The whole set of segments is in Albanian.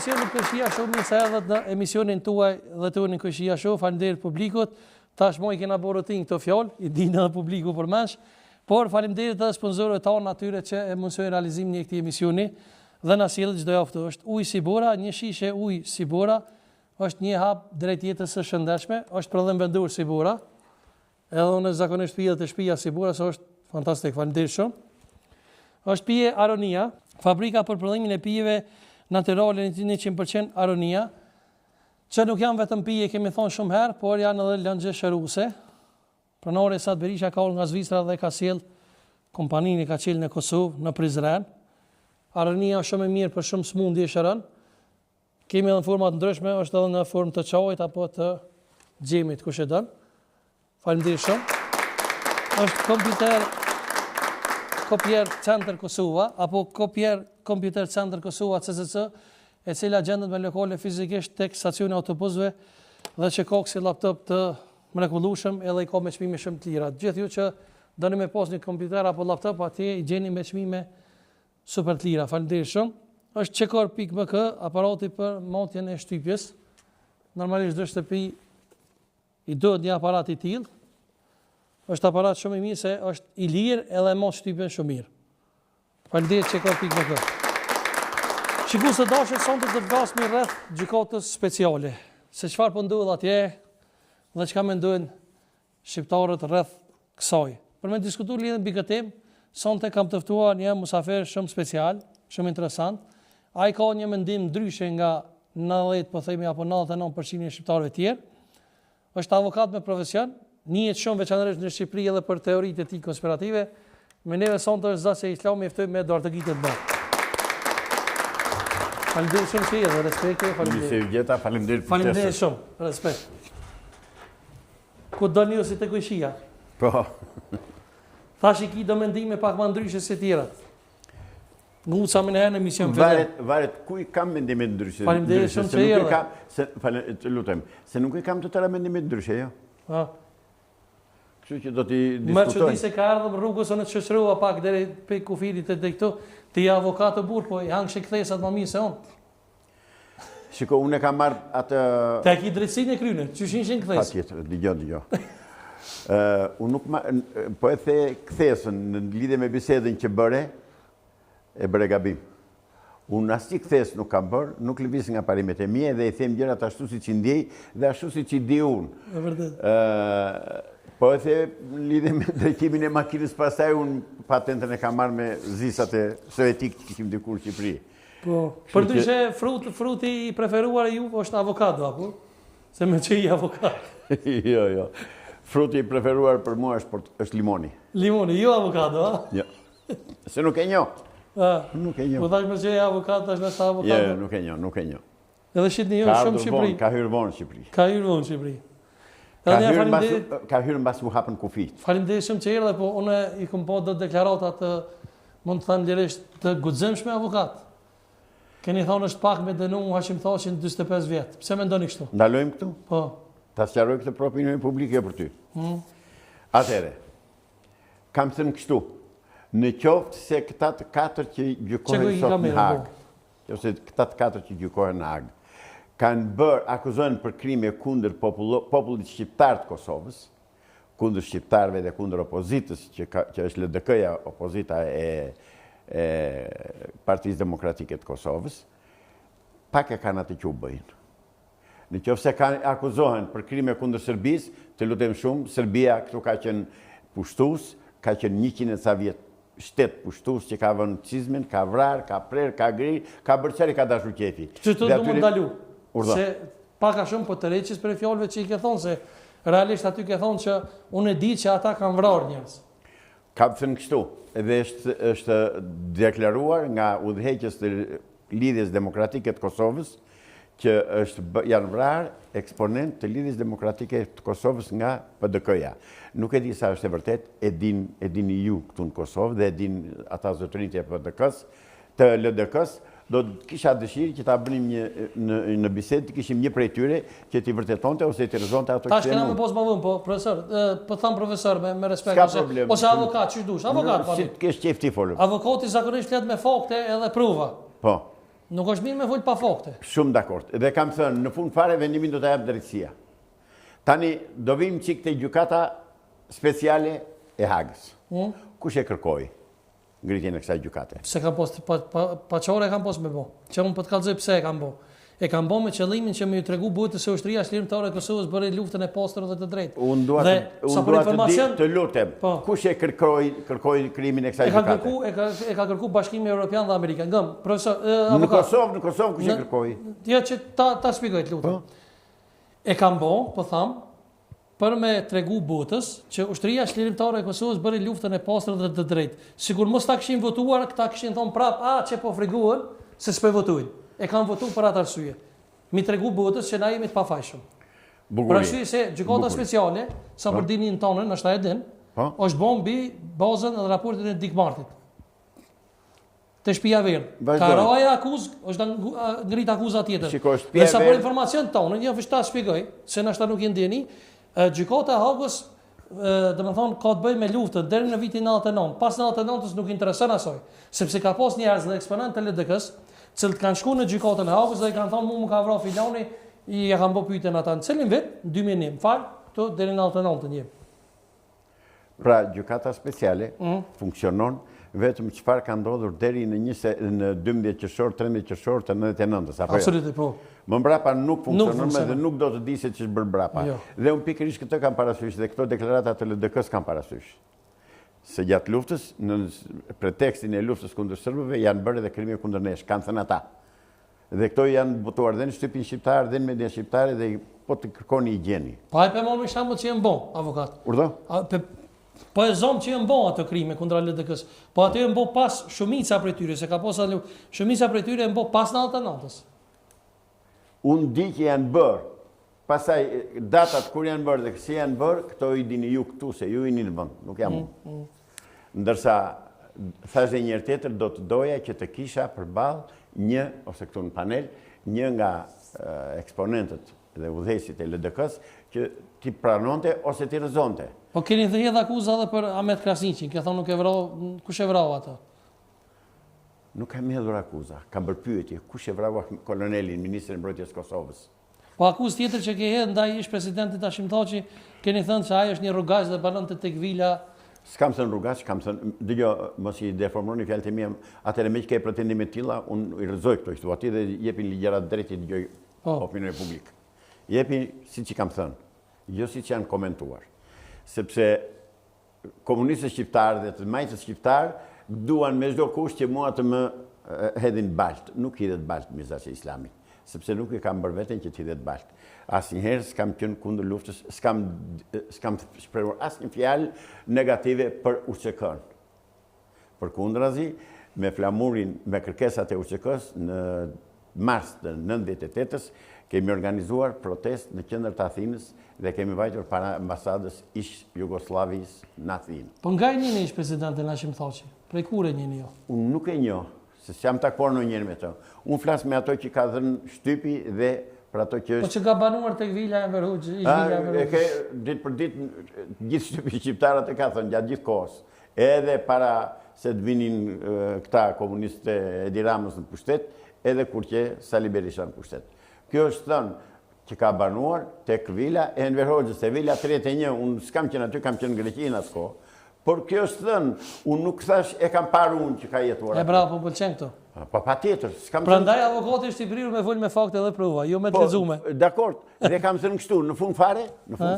emisionin Këshia Show, mirë se erdhët në emisionin tuaj dhe tuaj në Këshia Show. Faleminderit publikut. Tashmë i kena bërë rutin këto fjalë, i dinë edhe publiku përmenç. Por faleminderit edhe sponsorëve tanë atyre që e mundsojnë realizimin e këtij emisioni dhe na sjellin çdo javë. Është ujë Sibora, një shishe ujë Sibora, është një hap drejt jetës së shëndetshme, është prodhim vendor Sibora. Edhe unë zakonisht pija të shtëpia Sibora, so është fantastik, faleminderit shumë. Është pije Aronia, fabrika për prodhimin e pijeve natyrale 100% Aronia, që nuk janë vetëm pije, kemi thonë shumë herë, por janë edhe lëngje shëruese. Pronari Sad Berisha ka nga Zvicra dhe ka sjell kompaninë ka qelë në Kosovë, në Prizren. Aronia është shumë e mirë për shumë smundje shëron. Kemi edhe në forma të ndryshme, është edhe në formë të çajit apo të xhemit, kush e don. Faleminderit shumë. Është Computer Center Kosova apo Computer Center Kosova CCC, e cila gjendet me lokale fizikisht tek stacioni autobusëve dhe që ka si laptop të mrekullueshëm, edhe i ka me çmime shumë të lira. Gjithë ju që doni me pas një kompjuter apo laptop, atje i gjeni me çmime super të lira. Faleminderit shumë. Është Çekor.mk, aparati për matjen e shtypjes. Normalisht çdo shtëpi i duhet një aparat i tillë. Është aparat shumë i mirë se është i lirë edhe mos shtypen shumë mirë. Faleminderit Çekor.mk. Shikues të dashur, sonte do të vlasmi rreth gjykatës speciale. Se çfarë po ndodh atje dhe çka mendojnë shqiptarët rreth kësaj. Për me diskutuar lidhur mbi këtë temë, sonte kam të ftuar një musafir shumë special, shumë interesant. Ai ka një mendim ndryshe nga 90 po themi apo 99% e shqiptarëve tjerë. Është avokat me profesion, njihet shumë veçanërisht në Shqipëri edhe për teoritë e tij konspirative. Me neve sonte është zase Islami ftoi me Eduard Gitë të bërë. Faleminderit shumë që erdhe, respekte, faleminderit. Faleminderit shumë, respekt. Ku doni ju si të Këshia? Po. Thash i ki do mendime pak më ndryshe se tjerat. Nguca më në herë në emision Varet ku i kam mendime ndryshe. Faleminderit shumë që erdhe. Të lutem, se nuk i kam të tëra mendime ndryshe, jo. Kështu që do t'i diskutojmë. Më çudi se ka ardhur rrugës në të shoqërua pak deri pe kufirit e këtu. Ti je avokat të burr, po i hangsh kthesat më mirë se unë. Shiko, unë e kam marrë atë... Te ki drejtsinë e kryne, që ishin kthesë? Patjetër, dëgjoj. Unë nuk po e the kthesën në lidhje me bisedën që bëre, e bëre gabim. Unë asnjë kthesë nuk kam bërë, nuk lëviz nga parimet e mia dhe i them gjërat ashtu siç i ndjej dhe ashtu siç i di unë. Është vërtet. Po e the lidhje me drejtimin e makinës, pastaj unë patentën e kam marrë me zisat e sovjetik që kishim dikur në Shqipëri. Po, përdyshe fruti i preferuar ju është avokado, apo? Se me që i avokat. Jo. Fruti i preferuar për mua është limoni. Limoni, jo avokado, a? Jo. Se nuk e njoh. Nuk e njoh. Po thash me që i avokat, tash nëse avokado. Jo, nuk e njoh. Edhe shitni jo shumë Shqipëri. Ka hyrë vonë në Shqipëri. Në Shqipëri. Ka hyrë mbas u hapën kufit. Faleminderit shumë që erdhe, po unë i kam bërë deklarata të, mund të thënë lirisht, të guximshme avokat. Keni thonë është pak me dënuar Hashim Thashin 45 vjet. Pse mendoni kështu? Ndalojmë këtu? Po. Ta sqaroj këtë për opinionin publik jo për ty. Atëherë, kam thënë kështu. Në qoftë se këta të katër që gjykohen sot në Hag, ose këta të katër që gjykohen në Hag, kanë bërë akuzohen për krime kundër popullit shqiptar të Kosovës, kundër shqiptarëve dhe kundër opozitës, që është LDK-ja, opozita e Partisë Demokratike të Kosovës, pak e kanë atë që u bëjnë. Në qoftë se kanë akuzohen për krime kundër Serbisë, të lutem shumë, Serbia këtu ka qenë pushtues, ka qenë 100 e ca vjet shtet pushtues që ka vënë cizmin, ka vrarë, ka prerë, ka grirë, ka bërë çfarë ka dashur qefi. Që të du më ndalu. Se pak a shumë po të reqis për fjalëve që i ke thonë, se realisht aty ke thonë që unë e di që ata kanë vrarë njerëz. Ka thënë kështu, edhe është deklaruar nga udhëheqës të Lidhjes Demokratike të Kosovës, që janë vrarë eksponent të Lidhjes Demokratike të Kosovës nga PDK-ja. Nuk e di sa është e vërtet, e dini ju këtu në Kosovë dhe e din ata zotërinjtë e PDK-s, të LDK-s. Do kisha dëshirë që ta bënim në bisedë, të kishim një prej tyre që t'i vërtetonte ose t'i rrezonte ato që tash kena më pas më vonë, po profesor, po tham profesor me respekt ose avokat, ç'i dush, avokat po. Si të kesh qejf ti folur. Avokati zakonisht flet me fakte edhe prova. Po. Nuk është mirë me folë pa fakte. Shumë dakord. Dhe kam thënë, në fund fare vendimin do të jap drejtësia. Tani do vim çik te gjykata speciale e Hagës. Kush e kërkoi ngritjen e kësaj gjykate? Pse ka pos pa çore kanë pos me bë. Që unë po të kallëzoj pse e kanë bë. E kanë bë me qëllimin që më ju tregu botës se ushtria shlirimtare e Kosovës bëri luftën e pastër dhe të drejtë. Unë dua të lutem. Kush e kërkoi krimin e kësaj gjykate? E ka kërkuar Bashkimi Evropian dhe Amerikan. Ngëm, profesor, në Kosovë kush e kërkoi? Ja që ta shpjegoj të lutem. E kanë bë, po tham, për me tregu botës që ushtria shlirimtare e Kosovës bëri luftën e pastër dhe të drejtë. Sikur mos ta kishin votuar, këta kishin thonë prap, që po friguën se s'po votojnë. E kanë votuar për atë arsye. Mi tregu botës që na jemi të pafajshëm. Për arsye se gjykata speciale, sa për dinin tonë, në shtaj e din, është bën mbi bazën dhe raportin e Dick Martit. Të shtëpia Verdh. Karaja është ngrit akuzë tjetër. Dhe sa për informacion tonë, një vështa shpjegoj, se na shta nuk i ndjeni, gjykata e Hagës, domethënë ka të bëjë me luftën deri në vitin 99. Pas 99-s nuk intereson asoj, sepse ka pas njerëz dhe eksponentë të LDK-s cilët kanë shkuar në gjykatën e Hagës dhe i kanë thonë më ka vrarë filani, i e kanë bë pyetjen ata në cilin vit, 2001, fal, to deri në 99 një. Pra gjykata speciale funksionon vetëm çfarë ka ndodhur deri në 12 qershor, 13 qershor të 99-s, apo jo? Absolutisht, po. Më mbrapa nuk funksionon dhe nuk do të di se ç'është bërë mbrapa. Dhe unë pikërisht këtë kam parasysh dhe këto deklarata të LDK-s kam parasysh. Se gjatë luftës, në pretekstin e luftës kundër serbëve, janë bërë edhe krime kundër nesh, kanë thënë ata. Dhe këto janë botuar dhe në shtypin shqiptar, dhe në media shqiptare, dhe po të kërkoni i gjeni. Pa e për më me shambët që jenë bon, avokat. Urdo? Po e zonë që jenë bon ato krime kundra LDK-s, po ato jenë bon pas shumica për tyre, se ka posa shumica për tyre jenë bon pas në 99-s. Unë di që janë bërë, pasaj datat kur janë bërë dhe kësi janë bërë, këto i dini ju këtu, se ju i një në vënd, nuk jam unë. Ndërsa, thash dhe njërë tjetër, do të doja që të kisha përballë një, ose këtu në panel, një nga eksponentët dhe udhëheqësit e LDK-s, që ti pranonte ose ti rëzonte. Po keni të hedhë akuza edhe për Ahmet Krasniqin, ke thonë nuk e vrau, kush e vrau ato? Nuk kam hedhur akuza, kam bërë pyetje, kush e vrau kolonelin, ministrin e mbrojtjes Kosovës. Po akuzë tjetër që ke hedhë ndaj ish presidentit Hashim Thaçi, keni thënë se ai është një rrugaq dhe banonte tek vila. S'kam thënë rrugaq, kam thënë, dëgjo, mos i deformoni fjalët e mia, atëherë me që ke pretendime të tilla, unë i rrezoj këto këtu aty dhe jepin ligjërat drejt i dëgjoj opinionin publik. Jepi siç i kam thënë, jo siç janë komentuar. Sepse komunistët shqiptarë dhe të majtës shqiptarë duan me çdo kusht që mua të më hedhin balt. Nuk hidhet balt Mirzaçi Islami, sepse nuk e kam bërë veten që të hidhet balt. Asnjëherë s'kam qenë kundër luftës, s'kam shprehur asnjë fjalë negative për UÇK-n. Përkundrazi, me flamurin, me kërkesat e UÇK-s në mars të 98-s, kemi organizuar protest në qendër të Athinës dhe kemi vajtur para ambasadës ish Jugosllavis në Athinë. Po nga e njëni ish presidentin Hashim Thaçi? Prej kur e njëni jo? Unë nuk e njoh, se s'jam takuar ndonjëherë me to. Unë flas me ato që ka dhënë shtypi dhe për ato që është... Po që ka banuar tek vila e Verhuç, ish vila e Verhuç. E ke ditë për ditë gjithë shtypi shqiptarët e ka thënë gjatë gjithë kohës. Edhe para se të vinin këta komunistë e Edi Ramës në pushtet, edhe kur që Sali Berisha në pushtet. Kjo është thënë që ka banuar tek vila e Enver Hoxhës, e vila 31, unë s'kam qenë aty, kam qenë në Greqi në atë kohë. Por kjo është thënë, unë nuk thash e kam parë unë që ka jetuar. E bravo, po pëlqen këto. Po patjetër, s'kam thënë. Prandaj avokati është i prirur me vol me fakte dhe prova, jo me të lexuar. Dakord, dhe kam thënë kështu, në fund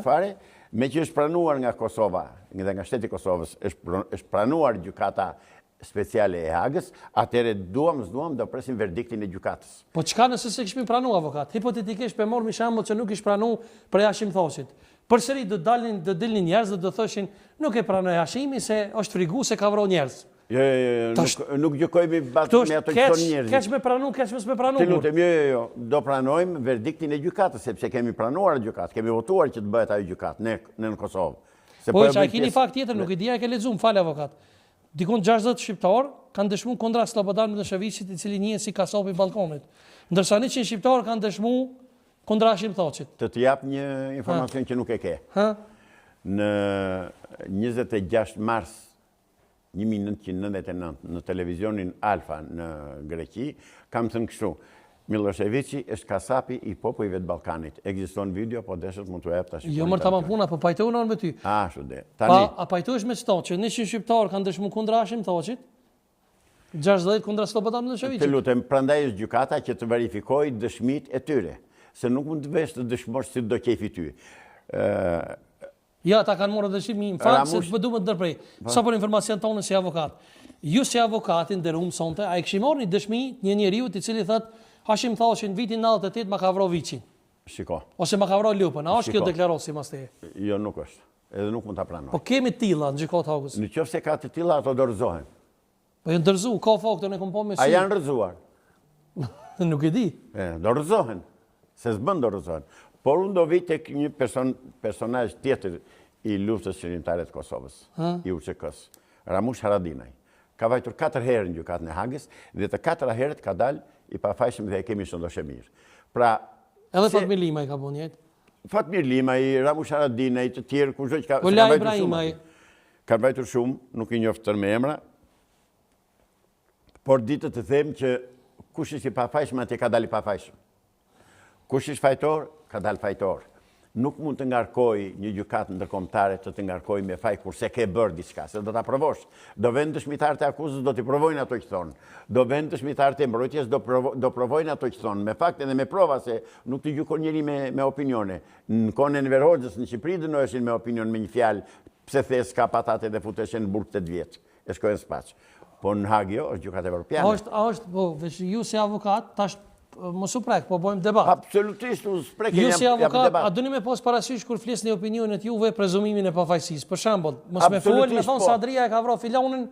fare, me që është pranuar nga Kosova, dhe nga shteti Kosovës, është pranuar gjykata speciale e Hagës, atëre duam do presim verdiktin e gjykatës. Po çka nëse se kishim pranuar avokat? Hipotetikisht për morë mi shembull që nuk ish pranuar për Hashim Thaçit. Përsëri do dilnin njerëz dhe do thoshin nuk e pranoi Hashimi se është frigu se ka vrarë njerëz. Jo, nuk gjykojmë me ato që thonë njerëzit. Keç me pranu, keç mos me pranu. Të lutem, jo, do pranojmë verdiktin e gjykatës, sepse kemi pranuar gjykatë, kemi votuar që të bëhet ajo gjykatë në Kosovë. Po çka keni fakt tjetër, nuk e dia e ke lexuar, fal avokat. Dikon 60 shqiptar kanë dëshmuar kundra Slobodan Miloševićit, i cili njihet si kasapi i ballkonit. Ndërsa 100 shqiptar kanë dëshmuar kundra Hashim Thaçit. Të jap një informacion që nuk e ke. Në 26 mars 1999 në televizionin Alfa në Greqi, kam thënë kështu, Miloševići është kasapi i popujve të Ballkanit. Ekziston video, po deshet mund t'u jap tash. Jo më tamam puna, po pajtohen me ty. Ashtu dhe. Tani. A pajtohesh me çto që 100 shqiptar kanë dëshmuar kundra Hashimthoçit? 60 kundra Slobodan Miloševićit. Të lutem, prandaj është gjykata që të verifikojë dëshmitë e tyre, se nuk mund të vesh të dëshmosh si do kefi ty. Ja, ta kanë marrë dëshmimin, fakt se po duhet të ndërprej. Sa për informacion tonë si avokat. Ju si avokati nderuam sonte, ai kishim marrë një dëshmi një njeriu i cili thotë Hashimthoçi në vitin 98 ma ka vrarë Viçin. Shiko. Ose ma ka vrarë Lupën. A është kjo deklaratë sipas teje? Jo, nuk është. Edhe nuk mund ta pranoj. Po kemi të tilla në gjykatë Hagës. Nëse ka të tilla, ato dorëzohen. Po janë dorëzuar, ka fakte ne kompo me sy. A janë rrëzuar? Nuk e di. Dorëzohen. Se s'bën dorëzohen. Por unë do vi tek një personazh tjetër i luftës qeveritare të Kosovës, i UÇK-s, Ramush Haradinaj. Ka vajtur 4 herë në gjykatën e Hagës dhe të 4 herët ka dalë i pafajshëm dhe e kemi shëndoshë mirë. Pra, edhe Fatmir Limaj ka bën jetë. Fatmir Limaj, Ramush Haradinaj, të tjerë kushdo që ka Ibrahimaj. Ka vajtur shumë, nuk i njoft tërë me emra. Por ditë të them që kush është i pafajshëm atje ka dalë i pafajshëm. Kush është fajtor, ka dalë fajtor. Nuk mund të ngarkoj një gjykatë ndërkombëtare të ngarkoj me faj kurse ke bërë diçka, se do ta provosh. Do vend dëshmitarët e akuzës do t'i provojnë ato që thonë. Do vend dëshmitarët e mbrojtjes do provojnë ato që thonë. Me fakte dhe me prova se nuk të gjykon njëri me opinione. Në kohën e Enver Hoxhës në Shqipëri dënoheshin me opinion me një fjalë, pse the s'ka patate dhe futeshin në burg 8 vjeç. E shkojnë spaq. Po në Hagë jo, është gjykatë evropiane. Është, po, veç ju si avokat, tash mos u prek, po bëjmë debat. Absolutisht, u sprek ju si avokat, a doni me pas parasysh kur flisni opinionet juve prezumimin e pafajësisë. Për shembull, mos me fol me thonë se Adria e ka vrarë filanin,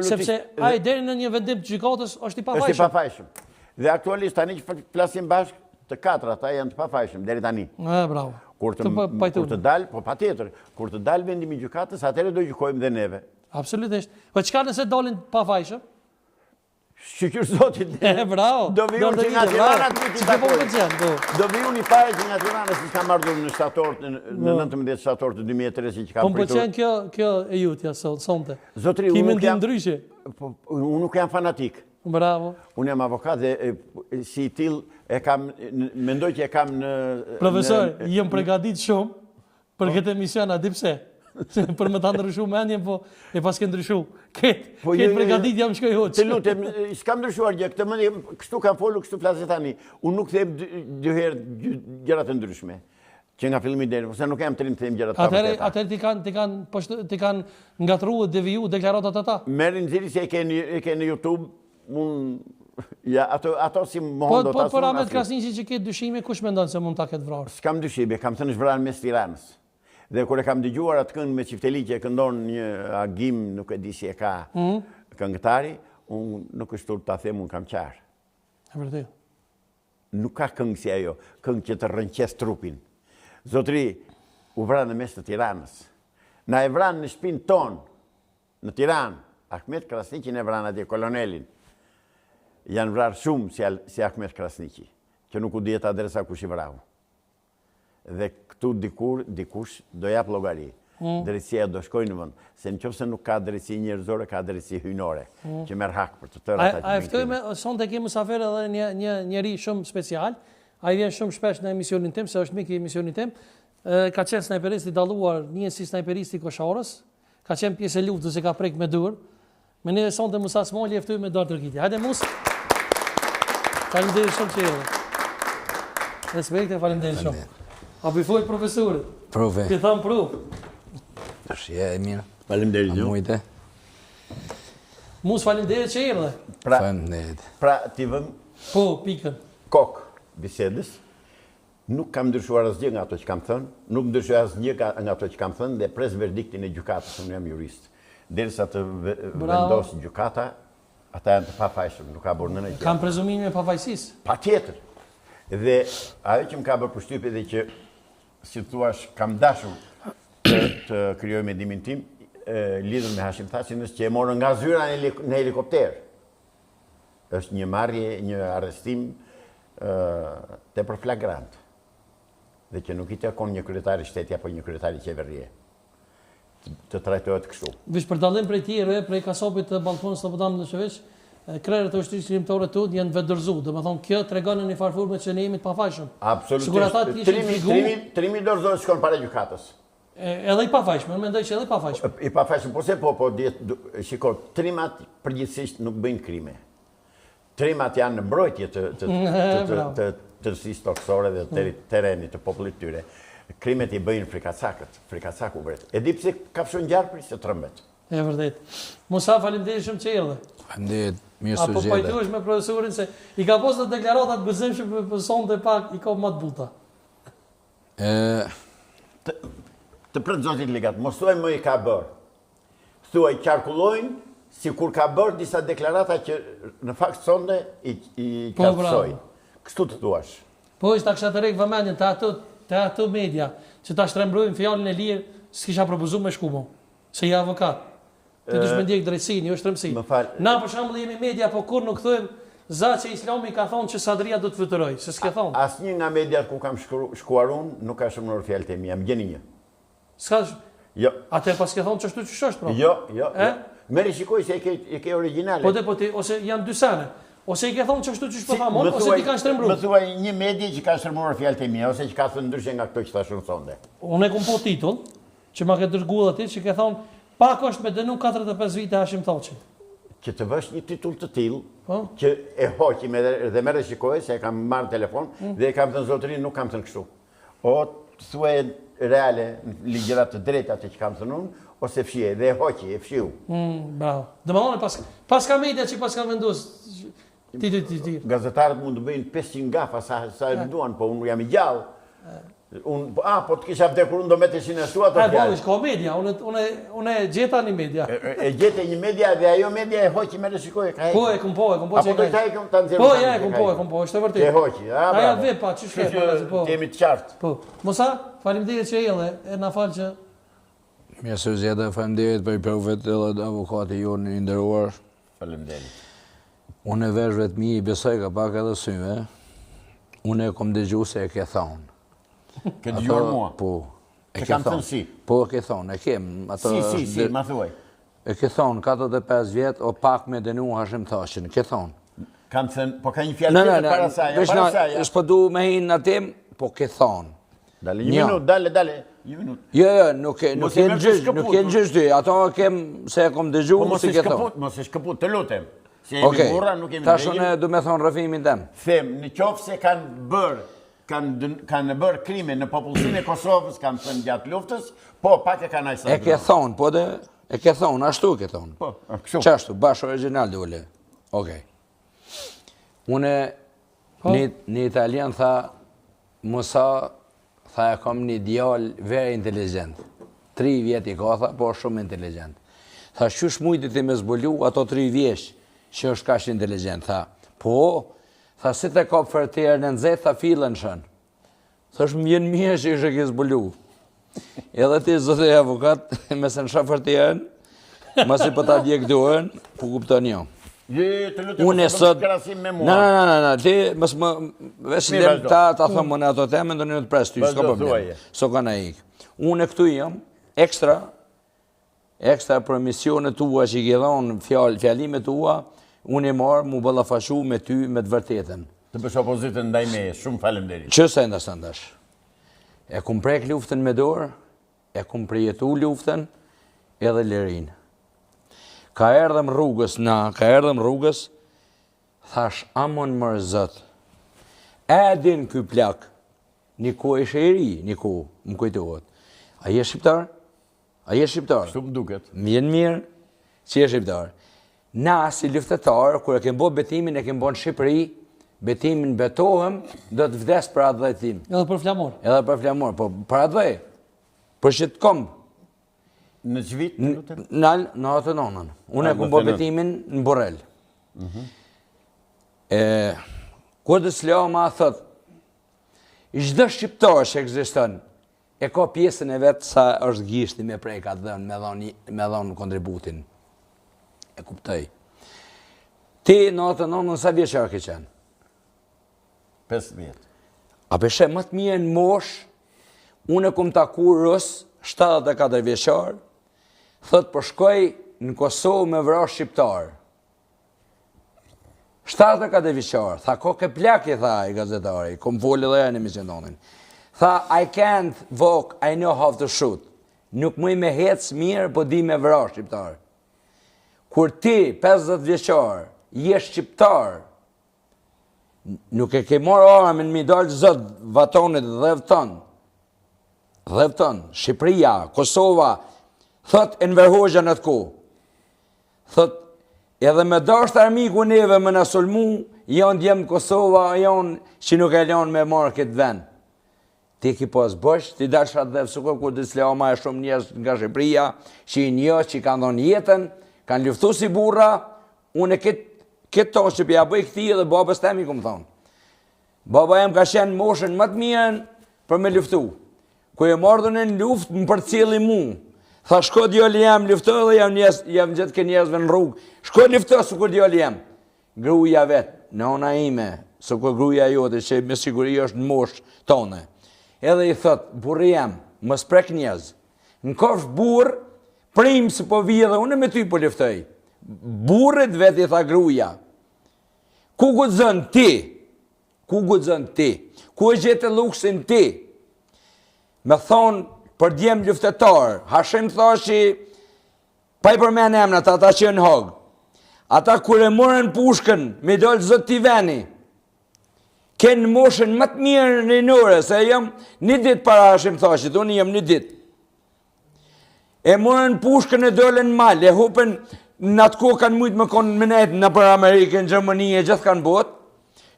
sepse ai deri në një vendim të gjykatës është i pafajshëm. Është i pafajshëm. Dhe aktualisht tani që flasim bashkë, të katërt ata janë të pafajshëm deri tani. Bravo. Kur të dalë, po patjetër, kur të dalë vendimi i gjykatës, atëherë do gjykojmë dhe neve. Absolutisht. Po çka nëse dalin pafajshëm? Shqyqyr zotit. Bravo. Do vi unë që nga Tirana të ti takoj. Do vi unë i pare që nga Tirana si s'ka marrë në shtator, në 19 shtator të 2003 që ka pritur. Po më pëlqen kjo e jutja sonte. Zotri, unë nuk jam fanatik. Bravo. Unë jam avokat dhe si till e kam, mendoj që e kam në... Profesor, jem pregadit shumë për këtë emision, a di pse? Për me ta ndryshu mendjen, po e pas ke ndryshu. Këtë pregadit jam shkoj hoqë. Të lutem, s'kam ndryshuar gjë, këtë mëndi, kështu kam folu, kështu flasë tani. Unë nuk them dy herë gjërat e ndryshme, që nga fillimi deri, se nuk jam të rinë të them gjërat të vërteta. Atëherë ti kanë ngatru dhe deviju deklaratat ata? Merë në ziri se e ke në YouTube, ja, ato si mohon do të asë. Po për Ahmet Krasniqi që ketë dyshime, kush mendon se mund ta ketë vrarë? S'kam dyshime, kam thënë zhvrarë mes Tiranës. Dhe kur e kam dëgjuar atë këngë me Çifteli që e këndon një agim, nuk e di si e ka këngëtari, unë nuk është tur ta them, unë kam qarë. E vërtet. Nuk ka këngë si ajo, këngë që të rrënqes trupin. Zotri, u vranë në mes të Tiranës. Na e vranë në shtëpinë tonë, në Tiranë. Ahmet Krasniqi e vranë atje, kolonelin. Janë vrarë shumë si Ahmet Krasniqi, që nuk u dihet adresa kush i vrau. Dhe këtu dikush do jap llogari. Drejtësia do shkojë në vend, se nëse nuk ka drejtësi njerëzore, ka drejtësi hyjnore, që merr hak për të tëra ata. A ftojmë sonte kemi mysafir edhe një njerëz shumë special. Ai vjen shumë shpesh në emisionin tim, se është mik i emisionit tim. Ka qenë snajperist i dalluar, një si snajperist i Koshorës, ka qenë pjesë e luftës, e ka prek me dur. Me ne sonte Musa Smoli e ftojmë me Dar Turkiti. Hajde Mus. Faleminderit shumë që erdhe. Respekt e faleminderit shumë. A për i fojt profesorit? Prove. Ti thamë prove. Shje e mirë. Faleminderit ju. Mujte. Mus faleminderit që erdhe. Faleminderit. Pra ti vëm... Po, pikën. Kokë bisedës. Nuk kam ndryshuar asgjë nga ato që kam thënë, nuk ndryshuar asgjë nga ato që kam thënë dhe pres verdiktin e gjykatës, unë jam jurist. Derisa të vendosë gjykata, ata janë të pafajshëm, nuk ka bërë në gjë. Kam prezumimin e pafajësisë? Patjetër. Dhe ajo që më ka bërë përshtypje dhe që, si thuash, kam dashur të krijoj mendimin tim, lidhur me Hashimthoçin, është që e morën nga zyra në helikopter. Është një marrje, një arrestim tepër flagrant. Dhe që nuk i takon një kryetari shteti apo një kryetari qeverie. të trajtohet kështu. Vish për dallim prej tjerëve, prej kasapit të Ballkonit Slobodan Milošević, krerët e ushtrisë shkrimtore tut janë vetëdorzuar. Domethënë kjo tregon në një farë forme që ne jemi të pafajshëm. Absolutisht. Trimi dorëzohet shkon para gjykatës. Edhe i pafajshëm, mendoj që edhe i pafajshëm. I pafajshëm, shiko, trimat përgjithsisht nuk bëjnë krime. Trimat janë në mbrojtje të tërësisë toksore dhe të terrenit të popullit tyre. Krimet i bëjnë frikacakët, frikacaku vret. E di pse kafshon ngjarë për se trembet. E vërtet. Musa, faleminderit shumë që erdhe. Faleminderit, mirë se Apo pajtuesh me profesorin se i ka posë të deklaratat gëzimshëm për sonte pak i ka më të buta. Të prëtë zotit ligat, mos thuaj më i ka bërë. Thuaj qarkullojnë si kur ka bërë disa deklarata që në fakt sonde i qartësoj. Kështu të thuash. Po ishtë ta kësha të rekë vëmendjen të ato media që ta shtrembrojnë fjallin e lirë s'kisha propozu me shkumo. Se i avokat. Ti dush me ndjek drejtësinë, jo shtërëmësi. Na për shembull jemi media, po kur nuk thojmë za që Islami ka thonë që Sadria do të fluturoj, se s'ke thonë. Asnjë nga mediat ku kam shkuar unë nuk ka shëmruar fjalët e mia, më gjeni një. S'ka. Jo. Atëherë pas ke thonë çështu që është pra. Jo. Merri shikoj se e ke origjinale. Po ti ose janë dy sene. Ose i ke thonë çështu që po thamon, ose ti kanë shtrembruar. Më thuaj një medie që ka shërmuar fjalët e mia ose që ka thënë ndryshe nga këto që thashun sonde. Unë e kam po titull që ma ke dërguar aty që ke thonë pak është me dënu 45 vite Hashim Thaçi. Që të vësh një titull të tillë, që e hoqim dhe merre shikoj se e kam marrë telefon dhe e kam thënë zotërin nuk kam thënë kështu. O thuaj reale ligjërat të drejta që kam thënë unë ose fshije dhe e hoqi, e fshiu. Bravo. Domethënë pas ka media që pas ka vendosur ti. Gazetarët mund të bëjnë 500 gafa sa e duan, po unë jam i gjallë. Po të kisha vdekur unë do me të shinestu ato fjallë. Po, ka media, unë e gjeta një media. E gjete një media dhe ajo media e hoqi me rëshikoj, ka hekë. Po, e kumpo që e Apo do të hekëm të nëzirë. Po, e kumpo, është të vërtit. E hoqi, Aja dhe pa, që shkje. Të jemi të qartë. Po, Musa, faleminderit që edhe, e na falë që... Mirë se zjede, faleminderit për i profet edhe avokati ju në nderuar. Faleminderit. Unë e vesh vetëmi i besoj ka pak edhe syve. Unë e kom dëgju se e ke thonë. Ke dëgjuar mua? Po. E kam thënë si? Po, e ke thonë, e kem. Si, ma thuaj. E ke thonë, 45 vjetë o pak me dënu Hashim Thaçin, ke thonë. Kam thënë, po ka një fjallë tjetër para saja. Është po du me hinë në tem, po ke thonë. Dale, një minut, dale, një minut. Jo, nuk e në gjysh ty, ato kem se e kom dëgju, si ke thonë. Mos e shkëput, të lutem. Se jemi burra, nuk jemi tash unë du me thonë rëfimin tem. Them, në qofë se kanë bërë krime në popullsinë e Kosovës, kanë thënë gjatë luftës, po pak e kanë ajsa. E ke thonë, po dhe, e ke thonë, ashtu ke thonë. Po, kështu. Qashtu, bashkë original dhe ule. Okej. Une, një Italian tha, Musa, tha e kom një djallë very inteligent. 3 vjet i ka, tha, po shumë inteligent. Tha, shush mujti ti me zbulu ato 3 vjesh, që është kash inteligent, tha, po, tha, si të kopë fërtjerën e nëzet, tha, filën shën. Tha, është më jenë mje që ishe ki zbulu. Edhe ti, zote e avokat, me se në shë fërtjerën, ma si për ta djek duhen, po kupton jo. Unë e sot... Në, ti, mësë më... Vesh dem ta thëmë më në ato teme, ndër një të pres ty, s'ka problem. So ka në ikë. Unë e këtu jam, ekstra për misionet tua që i gjedhon fjalimet tua, unë e marë mu ballafashu me ty me të vërtetën. Të bësh opozitën ndaj meje, shumë faleminderit. Që se nda sëndash? E kum prek luftën me dorë, e kum përjetu luftën edhe lirin. Ka erdhëm rrugës, thash amon mërë zët. Edin ky plak, një ko ishe i ri, një ko, më kujtohet. A je shqiptar? Shtu më duket. Mjenë mirë, që je shqiptar. Na, si luftetar, kër e kem bo betimin, e kem bo në Shqipëri, betimin betohem, do të vdes për atë dhejtim. Edhe për flamor. Po për atë dhej. Për që të kom. Në që vit? Në atë nonën. Unë e kem bo betimin në Borrell. Kër dhe s'leo ma thët, çdo shqiptar që ekziston, e ka pjesën e vetë sa është gishti me prejka dhënë, me dhonë kontributin. E kuptoj. Ti në atë nonën sa vjeqar ke qenë? 5 vjetë. A peshe më të mirë në mosh, unë e kum taku rës, 74 vjeqar, thot po shkoj në Kosovë me vrasë shqiptar. 74 vjeçar, tha ko ke plak, i tha i gazetari, kom folë dhe në emisionin. Tha, I can't walk, I know how to shoot. Nuk muj me hec mirë, po di me vrasë shqiptar. Kur ti, 50 vjeçar, je shqiptar, nuk e ke marrë armën mi dalë zot vatonit dhevton, Shqipëria, Kosova, thot e nverhoxha në të ko. Thot, edhe me dasht armiku neve me në sulmu, janë djemë Kosova, janë që nuk e lanë me marrë këtë vend. Ti ki pas bësh, ti dalë shatë dhe fësuko, kur të slema e shumë njës nga Shqipëria, që i njës që i kanë dhonë jetën, kanë luftu si burra, unë e këtë tonë që pja bëj këti edhe babës temi, këmë thonë. Baba jem ka shenë moshën më të mirën për me luftu. Kër e mardhën e në luft, më për cili mu. Tha, shko djali jem, luftu edhe jam gjithë ke njerëzve në rrugë. Shko luftu, su kur djali jem. Gruja vetë, nona ime, su kur gruja jote, që me siguri është në moshë tonë. Edhe i thot, burri jem, më sprek njerëz. Në kofsh burë, primë se po vijë dhe unë me ty po luftoj. Burët vetë i tha gruja. Ku guxon ti? Ku guxon ti? Ku e gjetë luksin ti? Me thonë, për djemë luftetar, Hashim thashi, pa i përmen emnat, ata që në hogë. Ata kur e morën pushkën, me dollë zot t'i veni, kënë moshën më të mirë në nëre, se jam një ditë para Hashim thashit, unë jam një ditë. E morën pushkën e dollën mal, e hupën në atë ko kanë mujtë më konë mënet në për Amerikën, Gjermani e gjithë kanë botë,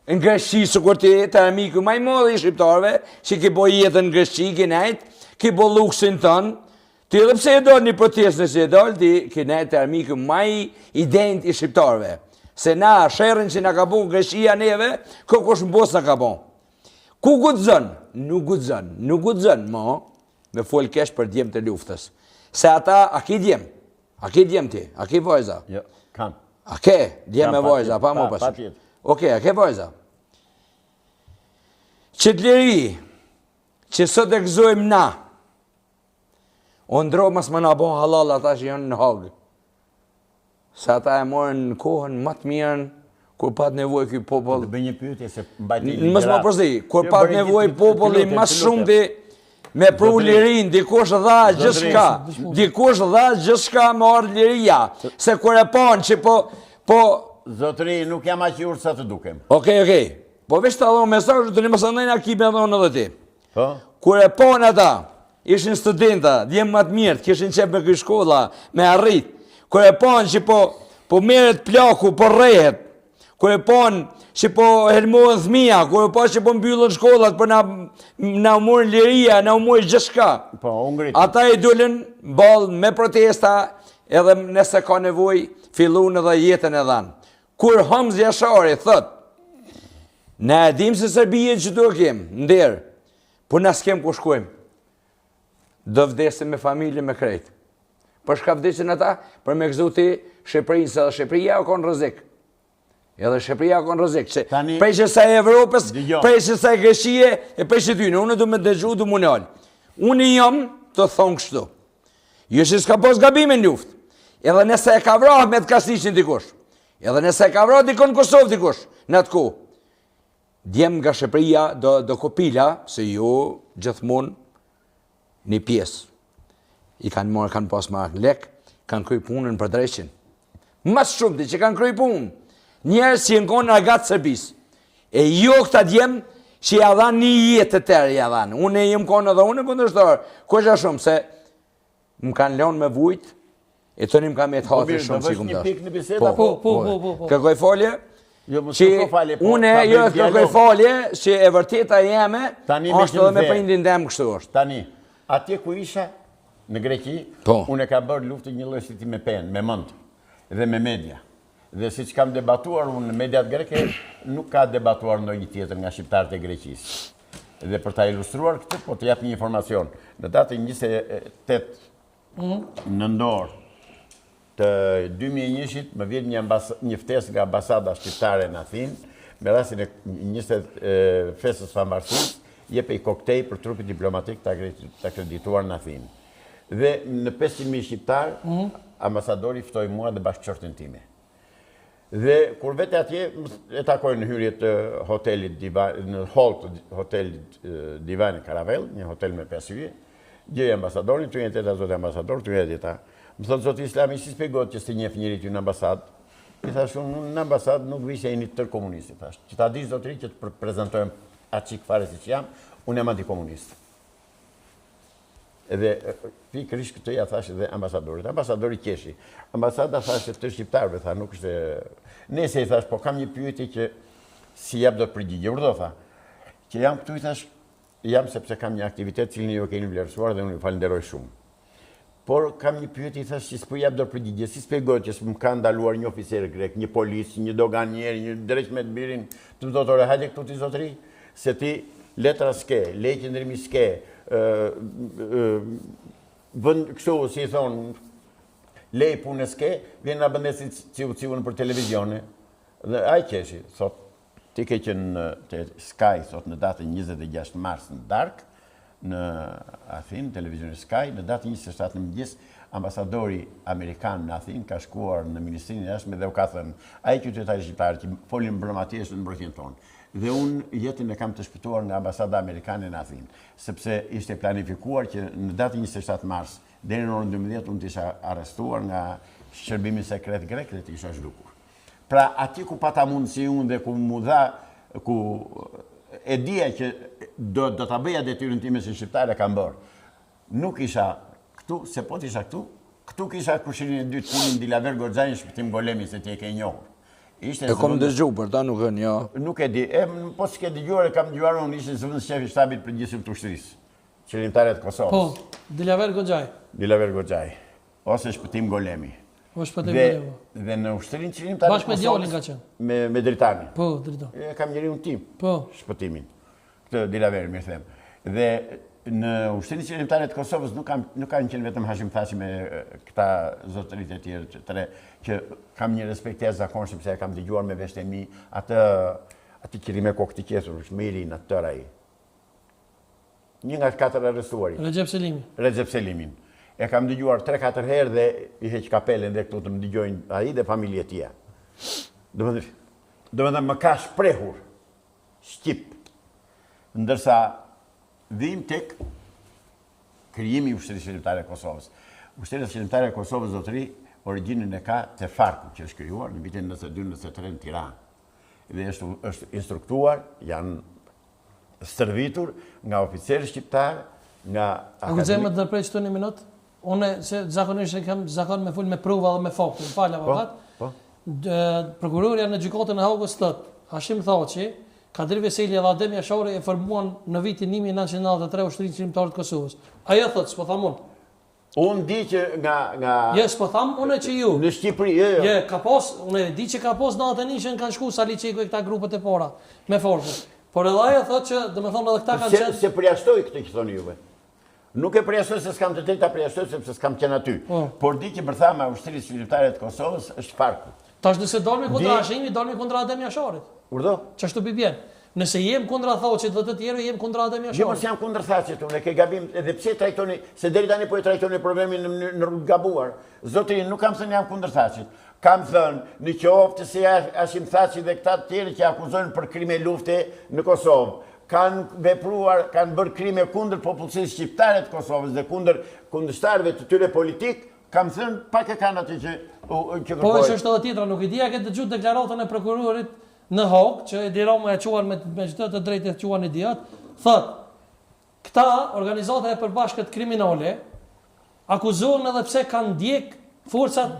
në Greqi, së kur të jetë armiku maj modhe i shqiptarve, që ki bo jetën në Greqi, ki nejtë, ki bo luksin tënë, ti edhe pse e do një protest nëse e do, ti ki nejtë armiku maj ident i shqiptarve. Se na, shërën që nga ka bo Greqia neve, kush në bos nga ka bo. Ku guxon? Nuk guxon, me folë kesh për djemë të luftës. Se ata, a ki djemë? A ki djemë ti? A ki vojza? Jo, kam. A ke djemë e vojza? Pa mo pa pasur. Oke, a ke vojza? Që të liri, që sot e gëzojmë na, o ndro mas më nga bo halal ata që janë në hogë. Se ata e morën në kohën më të mirën, kur pat nevoj këj popull. Të bëj një pyetje se mbajti ligjërat. Mësë më përzi, kur pat nevoj populli mas shumë ti, me pru lirin, dikush dha gjithçka, dikush dha gjithçka me ardhë liria, se kur e panë që po... Zotëri, nuk jam aq i urtë sa të dukem. Okej. Po veç të adhonë mesazh, të një mësandajnë a ki me adhonë edhe ti. Po? Kur e panë ata, ishin studenta, djemë më të mirë, kishin qep me këj shkolla, me arrit. Kur e panë që po meret plaku, po rehet. Kur e panë që po helmohen thmija, kur e panë që po mbyllën shkollat, për na umurën liria, na umurën gjithçka. Po, ungrit. Ata i dullin balë me protesta, edhe nëse ka nevoj, fillun edhe jetën e dhanë. Kur Hamzi Jashari thot, ne edhim se Serbije që do kemë, ndërë, por në s'kem ku shkojmë. Do vdesim me familje me krejtë. Për shka vdesin ata, për me gëzu ti Shqipërinë, se dhe Shqipëria o konë rëzik. Edhe Shqipëria o konë rëzik. Prej që sa e Evropës, prej që sa e Greqie, e prej që tynë. Unë du me dëgju, du mu njallë. Unë jam të thonë kështu. Jo që s'ka pos gabime në luft. Edhe nëse e ka vrah me të kasnishin dikush. Edhe nëse e ka vrah dikon Kosovë dikush. Në të ku. Djem nga Shqipëria do kopila, se jo gjithmonë një pjesë. I kanë morë, kanë pas marrë në lek, kanë kryj punën për dreqin. Mas shumë ti që kanë kryj punën. Njerës që në konë agatë Serbis. E jo këta djem që ja dhanë një jetë të tërë ja dhanë. Unë e jem konë edhe unë e kundërshtarë. Kështë a shumë se më kanë leonë me vujtë, e të një më kam e të hatë shumë si këmë dashtë. Po. Kërkoj falje? Që une jo e kërkoj falje, që e vërteta jeme, ashtë edhe me prindin dem kështu është. Tani, atje ku isha në Greqi, unë e ka bërë luftë një lloj si ti me penë, me mend dhe me media. Dhe si që kam debatuar unë në mediat greke, nuk ka debatuar ndonjë tjetër nga shqiptarët e Greqisë. Dhe për ta ilustruar këtë, po të jap një informacion. Në datën 28 nëntor të 2001-shit më vjen një ftesë nga ambasada shqiptare në Athinë, me rastin e 20 festës famvarsisë, jep i koktej për trupit diplomatik të akredituar në Athinë. Dhe në 500.000 shqiptar, ambasadori ftoi mua dhe bashkëshortin time. Dhe kur vete atje, e takoj në hyrje të hotelit, në hall të hotelit Divani Karavel, një hotel me 5 yje, gjej ambasadorin, tu jetë zotë ambasador, tu jetë ta. Më thotë zoti Islami, si spjegohet që s'ti njeh njerit ju në ambasadë? I thash, unë në ambasadë nuk vi se jeni tërë komunisti, thash. Që ta dish zotëri që të prezentojmë atë qikë fare si që jam, unë jam antikomunist. Edhe pikërisht këtë ja thash edhe ambasadorit. Ambasadori qeshi. Ambasada thash të shqiptarëve, tha, nuk është... Nese i thash, po kam një pyetje që si jap do të përgjigje. Urdo, tha, që jam këtu i thash, jam sepse kam një aktivitet cilin ju keni vlerësuar dhe unë ju falenderoj shumë. Por kam një pyetje, i thash, që s'po jap do të përgjigje. Si spjegohet që s'm ka ndaluar një oficer grek, një polis, një doganier, një drejt me të birin, të zotore, hajde këtu ti zotëri, se ti letra s'ke, lej qëndrimi s'ke, vënd kështu, si i thonë, lej punë s'ke, vjen nga bëndesi civu për televizione, dhe aj qeshi, thot, ti ke qenë të Sky, thot, në datën 26 mars në darkë, në Athinë, televizion Sky, në datë 27 në mëngjes, ambasadori Amerikan në Athinë ka shkuar në Ministrinë e Jashtme dhe u ka thënë, ai qytetari shqiptar që folin mbrëm atjes në mbrojtjen tonë. Dhe unë jetën e kam të shpëtuar nga ambasada amerikane në Athinë, sepse ishte planifikuar që në datë 27 mars, deri në orën 12 unë të isha arrestuar nga shërbimi sekret grek dhe të isha zhdukur. Pra ati ku pata mundësi unë dhe ku mu dha, ku e dija që do të bëja detyrën time si shqiptare kam bërë. Nuk isha këtu, se po t'isha këtu kisha kushirin e dytë punin Dilaver Goxhajin shpëtim golemi se ti e ke njohur. E kom dëgju, për ta nuk e njo. Nuk e di, po s'ke dëgjuar e kam dëgjuar unë ishte zëvendës shefi shtabit përgjithshëm të ushtrisë, qeverimtarët Kosovës. Po, Dilaver Goxhaj. Dilaver Goxhaj, ose shpëtim golemi. Dhe në ushtërinë qeverimtarët Kosovës. Bashkë me djalin ka qenë. Me Dritani. Po, Dritani. E kam njeriun tim. Po. Shpëtimin. Këtë Dilaver, mirë them. Dhe në ushtërinë qeverimtarët Kosovës nuk kanë qenë vetëm Hashim Thaçi me këta zotërit e tjerë, që kam një respekt e zakonshëm se kam dëgjuar me veshtë e mi, atë që rime kokë të qesur, shmirin, atë tërë ai. Një nga 4 arrestuarit. Recep Selimin. E kam dëgjuar 3-4 herë dhe i heq kapelen dhe këtu të më dëgjojnë ai dhe familje tja. Do me dhe më ka shprehur Shqip, ndërsa dhim tek krijimi i ushtrisë qeverimtare e Kosovës. Ushtria qeverimtare e Kosovës, zotëri, origjinën e ka te Farku, që është krijuar në vitin 92-93 në Tiranë. Dhe është instruktuar, janë stërvitur nga oficerë shqiptarë, nga akademi. A guxem të ndërprej çto një minutë? Unë se zakonisht kam zakon me fol me prova dhe me fakte. Më fal avokat. Po. Prokurorja në gjykatën e Hagës thot, Hashim Thaçi, Kadri Veseli dhe Adem Jashari e formuan në vitin 1993 Ushtrinë Qeverimtare të Kosovës. Ajo thot, s'po tham unë. Unë di që nga... s'po tham unë që ju. Në Shqipëri, jo. Ka pas, unë di që ka pas natën ishën kanë shku Saliçeku e këta grupet e para me forcë. Por edhe ajo thot që, domethënë edhe këta kanë qenë. Se përjashtoi këtë që thoni juve. Nuk e përjashtoj se s'kam të drejta përjashtoj sepse s'kam qenë aty. Por di që bërthama e Ushtrisë Qeverimtare të Kosovës është Farku. Tash nëse dalmi kundra Hashimit, dalmi kundra Adem Jasharit. Urdo? Ç'ashtu bjen. Nëse jem kundra Thaçit dhe të tjerë jem kundra Adem Jasharit. Jo, mos jam kundër Thaçit, unë ke gabim edhe pse trajtoni, se deri tani po e trajtoni problemin në rrugë gabuar. Zotëri, nuk kam thënë jam kundër Thaçit. Kam thënë në qoftë se Hashim Thaçi dhe këta të tjerë që akuzojnë për krime lufte në Kosovë, kanë vepruar, kanë bërë krime kundër popullsisë shqiptare të Kosovës dhe kundërshtarëve të tyre politik, kam thënë pak e kanë atë që kërkojnë. Po është edhe tjetra, nuk i dija këtë dëgju deklaratën e prokurorit në Hagë, që e dira më e quan me çdo të drejtë e quan idiot, thot, këta organizata e përbashkët kriminale akuzohen edhe pse kanë ndjek forcat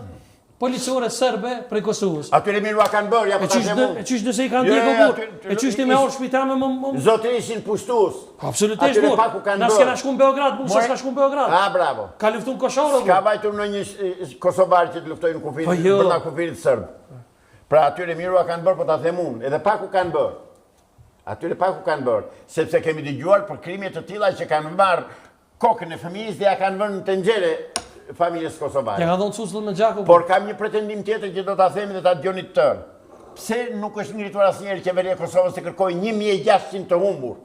policore serbe prej Kosovës. Atyre mirua kanë bërë, ja po ta them unë. E çish nëse i kanë ndjekur burr? E çish ti me orë shpitame më Zotëri ishin pushtues. Absolutisht burr. Na s'kena shkuar në Beograd, mund s'ka shkuar në Beograd. Ah, bravo. Ka luftuar Kosovë. Ka vajtur në një kosovar që të luftojnë në kufirin brenda kufirit serb. Pra atyre mirua kanë bërë, po ta them unë, edhe paku kanë bërë. Atyre paku kanë bërë, sepse kemi dëgjuar për krime të tilla që kanë marrë kokën e fëmijës dhe ja kanë vënë në tenxhere familjes kosovare. Ja ka dhënë cusull me gjakun. Por kam një pretendim tjetër që do ta themi dhe ta dëgjoni të tërë. Pse nuk është ngritur asnjëherë qeveria e Kosovës të kërkojë 1600 të humbur?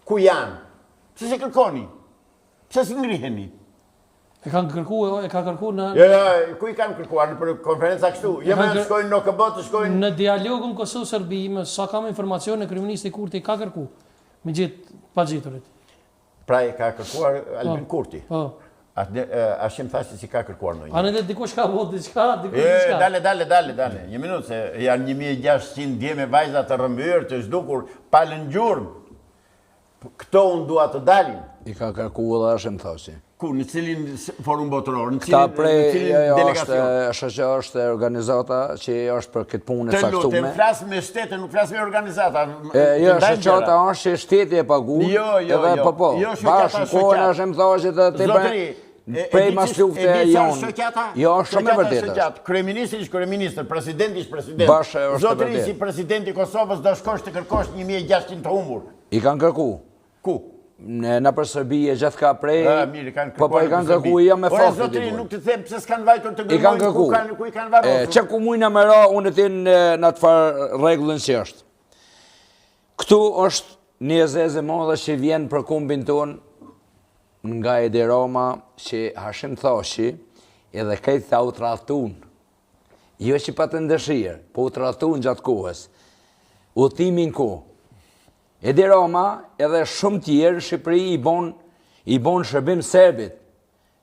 Ku janë? Pse se kërkoni? Pse s'ngriheni? E ka kërku në... Jo, ku i kanë kërkuar, në konferenca kështu? Jemi të shkojnë në KB, të shkojnë... Në dialogun Kosovë-Serbi, sa kam informacione, Kryeministri Kurti ka kërku, me gjithë pa gjithërit. Pra e ka kërkuar Albin Kurti? Po. Ashtë më thashtë si ka kërkuar në një. A në dhe dikush ka vot diçka, dikush diçka. Dale. Një minutë, se janë 1600 djeme vajza të rëmbyrë, të zhdukur, palën gjurëm. Këto unë dua të dalin. I ka kërkuar dhe ashtë më thashtë. Ku, në cilin forum botëror, në Këta cilin delegacion? Shëqë është organizata që është për këtë punë e saktume. Të lutem, flasë me shtetë, nuk flasë me organizata. Jo, shëqata është që shteti e pagun, edhe po. Bashkë në kohën është më thashtë të të prej mas lufte e jonë. Jo, shumë e vërtetës. Kryeministri ishë kryeministr, presidenti ishë president. Zotëri si presidenti Kosovës do shkosh të kërkosh 1600 të humbur. I kanë kërku. Ku? Në për Serbi e gjithë ka prej, po i kanë kërku i jam me fakti. Zotëri, nuk të them pëse s'kanë vajtur të gërmojnë ku i kanë varosur. Që ku mujna me ra, unë të në të farë regullin që është. Këtu është një zezë modhe që vjen për kumbin tonë nga Edi Rama që Hashim Thashi edhe këtë tha u tratun. Jo që pa të ndëshirë, po u tratun gjatë kohës. U thimin kohë. Edi Rama edhe shumë tjerë në Shqipëri i bon shërbim serbit.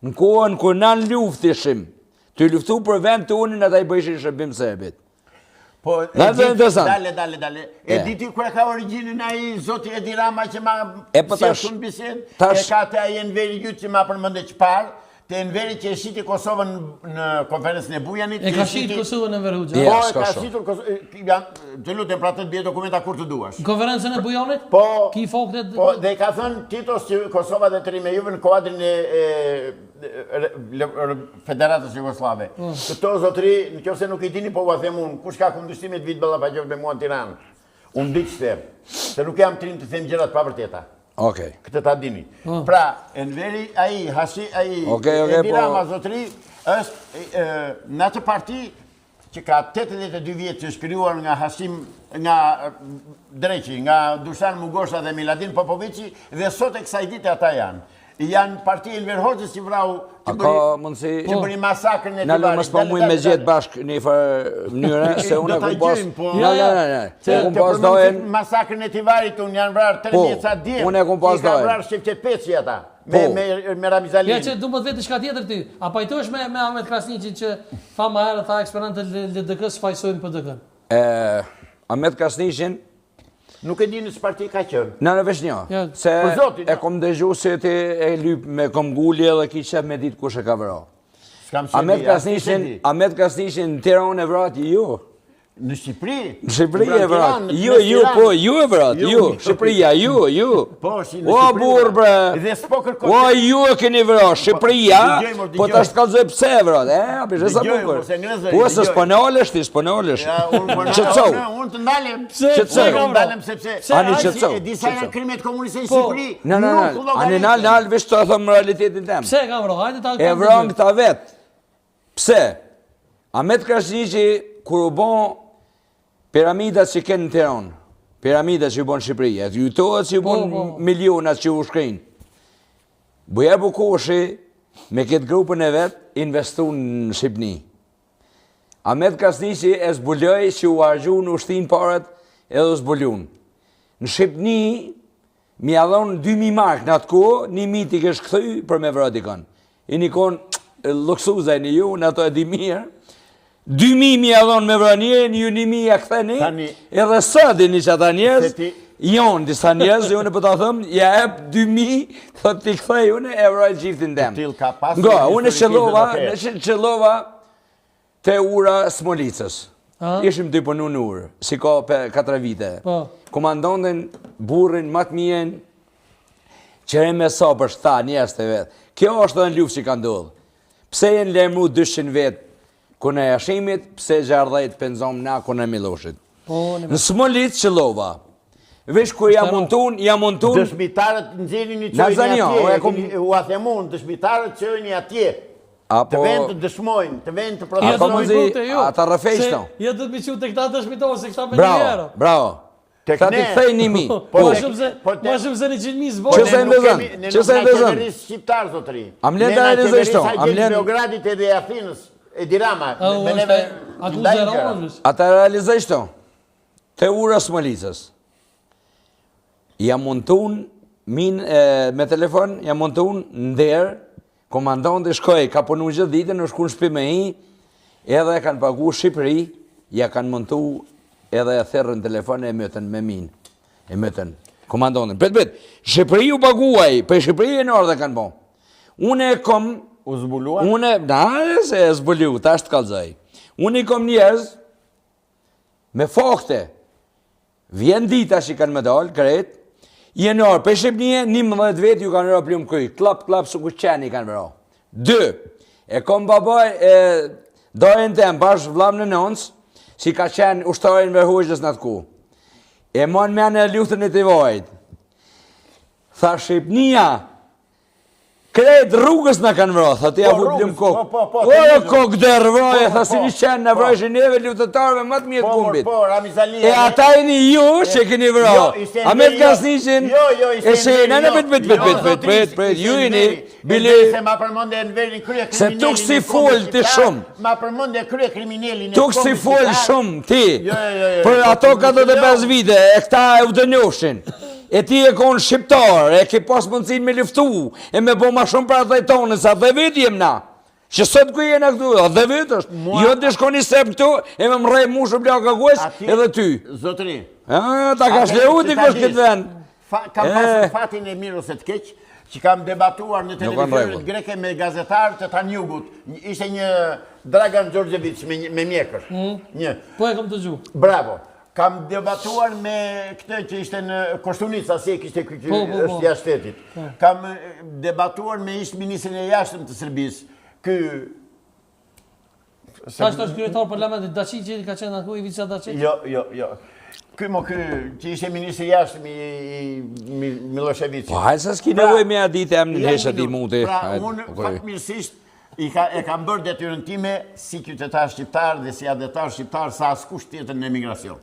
Në kohën kër në luftishim, të luftu për vend të unin ata i bëjshin shërbim serbit. Po, dale. E diti kërë ka origjinin a i zoti Edi Rama që ma shumë bised, e ka të a i Enveri Gjytë që ma përmënde që parë, të Enveri që e shiti Kosovën në konferensën e Bujanit. E ka shiti Kosovën në Enveri Gjytë? Po, e ka shitur Kosovën, të lutem pra të të bje dokumenta kur të duash. Në konferensën e Bujanit? Po, ki foktet... Po, dhe i ka thënë Titos që Kosova dhe të rime juve në kuadrin e Federatës Jugoslave. Këto zotëri, në kjo se nuk i dini, po u a them unë, kush ka kundështimit vitë bëlla pa gjovë me mua në Tiranë? Unë di që them, se nuk jam trim të them gjërat pa vërteta. Këtë ta dini. Pra, Enveri, aji, Edi Rama, zotëri, është në atë parti që ka 82 vjetë që shkryuar nga Hashim, nga Dreqi, nga Dušan Mugosha dhe Miladin Popovici, dhe sot e kësaj dite ata janë. Janë parti Enver Hoxhës që vrau që bëri masakrën e Tivarit. Në mos po mujnë me gjithë bashkë një farë mënyre, se unë e ku pas... Të përmënësit masakrën e Tivarit, unë janë vrarë 3 mjeca djemë. Unë e ku pas dojnë. I ka vrarë Shqipqet Peci ata, me Ramizalin. Ja që du më të vetë shka tjetër ty, a pajtosh me Ahmet Krasniqin që fa ma herë tha eksperiment të LDK-s fajsojnë për DK-n? Ahmet Krasniqin nuk e di në s'parti ka qënë. Në veç një, se e kom dëgju se ti e lypë me kom gullje dhe ki qep me ditë kush e ka vëra. Ahmet Krasniqin në Tiranë e vrati ju. Në Shqipëri? Në Shqipëri e vrat. Ju e vrat. Shqipëria, ju. Po, si O, në Shqipëri. burë, bre. O, ju e keni vrat. Shqipëria, po të ashtë kalzoj pëse e vrat. Pishe sa bukur. Po, se s'pënalesh ti, s'pënalesh. Qëtësau. Unë të ndalem. Qëtësau. Unë të ndalem sepse... Ani qëtësau. Disa janë krimet komuniste në Shqipëri. Ani nalë, vish të thëmë realitetin tem. Pse ka vrat? Hajde ta... E vran këta vet. Pse? Ahmet Krasniqi, kur u bon piramidat që kënë në Tiranë, piramidat që u bon Shqipëri, e të jutohet që u bon milionat që u shkrinë. Buja Bukoshi, me këtë grupën e vetë, investu në Shqipëni. Ahmet Krasniqi e zbuloj që u argju në ushtin parët edhe u zbuljun. Në Shqipëni, mi adhon 2000 mark në atë kohë, 1000 t'i kesh këthy për me vratikon. I një konë luksuzaj një ju, në ato e di mirë, 2000 mi adhon me vranjen, ju 1000 a këtheni, edhe sëdi një që ata njerëz, jonë disa njerëz, unë për ta thëmë, ja ep 2000, thët t'i këthej unë, e vraj gjiftin dem. Nga, unë qëllova të ura Smolicës. Ishim të punu në urë, si ka për 4 vite. Komandontin burrin matë mijen, qëre me sa për shta njerëz të vetë. Kjo është dhe në luft që ka ndodhë. Pse jenë lemru 200 vetë, kune e Hashimit, pse 60 penzom na kune Miloshit. Në Smolicë qëllova. Vesh kur jam untun... Dëshmitarët nëzini një qojnë atje, u athemun, dëshmitarët qojnë atje. Të vend të dëshmojnë, të vend të protestojnë. Ata rëfejshto. Ja dhe të mi që të këta dëshmitojnë, se këta me një herë. Bravo. Tha ti kthej 1.000. Ma shumë se 100.000 zbojnë. Qëse ndezën? Qëse ndezën? Shqiptar, zotëri. Amlen të realizoj shto. Amlen Beogradit edhe Athinës, e Dirama. Ata realizoj shto. Te ura Smolicës. Ja montun me telefon, ja montun ndër, komandant e shkoj, ka punu gjithë ditën, në shku në shtëpi me i, edhe e kanë pagu Shqipëri, ja kanë montu edhe e therrën telefon e mëtën me minë. E mëtën, komandantin. Pet, Shqipëri u paguaj, për Shqipëri e nërë dhe kanë bo. Une e kom... U zbulua? Se e zbulu, ta është kalzaj. Une i kom njerëz, me fakte, vjen dita që i kanë medal, kret, i e nërë, për Shqipënie, 11 vetë ju kanë nërë plumë këj, klap, su ku qeni i kanë vëra. 2, e kom babaj, dojën tem, bashkë vlam në nënës, si ka qenë ushtarin vërhojgjës në atë ku. E mon mene e luftën e të vajt. Tha Shqipnia, krejt rrugës në kanë vërë, tha ti ja vuplim kokë. O, kokë dërvoj, tha si një qenë në vrajshë neve luftëtarve më të mjetë kumbit. E ata e një ju që keni vërë. A me të kasnishin, e shenë, në pet, ju i një, bili, se tuk si full të shumë. Ma përmënde krye kriminelin. Tuk si full shumë ti. Për ato 45 vite, e këta e u dënjoshin. E ti e konë shqiptar, e ke pas mundësin me luftu, e me bo ma shumë për atë tonës, a dhe vetë jem na. Që sot ku jena këtu, a dhe vetë është. Jo të shkoni sep këtu, e me mrej mu shumë blaka gojës, edhe ty. Zotëri. Ta ka shleu t'i kosh këtë vend. Kam pasë fatin e mirës e të keqë, që kam debatuar në televizionet greke me gazetarë të Tanjugut. Ishte një Dragan Gjorgjevic me mjekër. Po e kam të gju. Bravo. Kam debatuar me këtë që ishte në Koshtunica, si e kishte është jashtë shtetit. Kam debatuar me ishtë ministrin e jashtëm të Serbisë. Sa është kryetar parlamentit Daci që ka qenë atë ku Ivica Daci? Jo. Ky që ishte ministri jashtëm i Miloševićit. Po hajtë sa s'ki nevoj me adite em në heshat i mundi. Pra, unë fatmirësisht e kam bërë detyrën time si qytetar shqiptar dhe si adetar shqiptar sa askush tjetër në emigracion.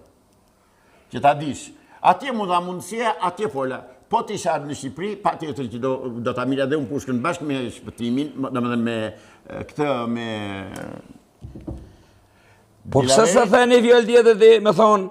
Që ta dish. Atje mu dha mundësia, atje fola. Po të isha në Shqipëri, pa tjetër që do ta mirja dhe unë pushkën bashkë me shpëtimin, dhe me këtë, me... Po pëse se the një vjëll tjetër dhe me thonë,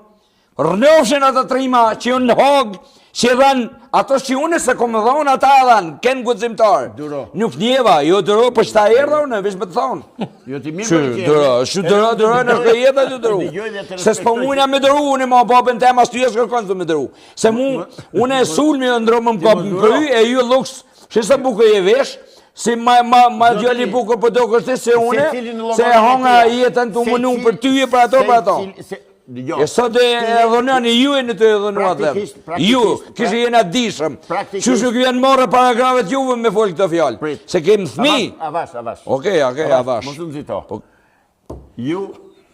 rënofshin atë trima që unë në hogë, që dhenë, ato që unë se komë dhonë, ata dhenë, kenë gudzimtar. Duro. Nuk njeva, jo duro, për që ta erdha unë, vish me të thonë. Jo ti mirë për që Shu duro, në shkë jetë të duro. Se s'po mujna me duro, unë ma babën tem, as ty e shkërkon të me duro. Se unë e sulmi dhe ndromë më kapë më kry, e ju luks, që se bukë e vesh, si ma djali bukur për do kështë se une, se honga jetën të mënu për ty e për ato. E sot e dhonani ju e në të dhonua them. Ju, kështë jena dishëm. Që shë kënë morë paragrafet juve me folë këtë fjallë. Se kemë thmi. Avash. Okej, avash. Mos të nëzito. Ju,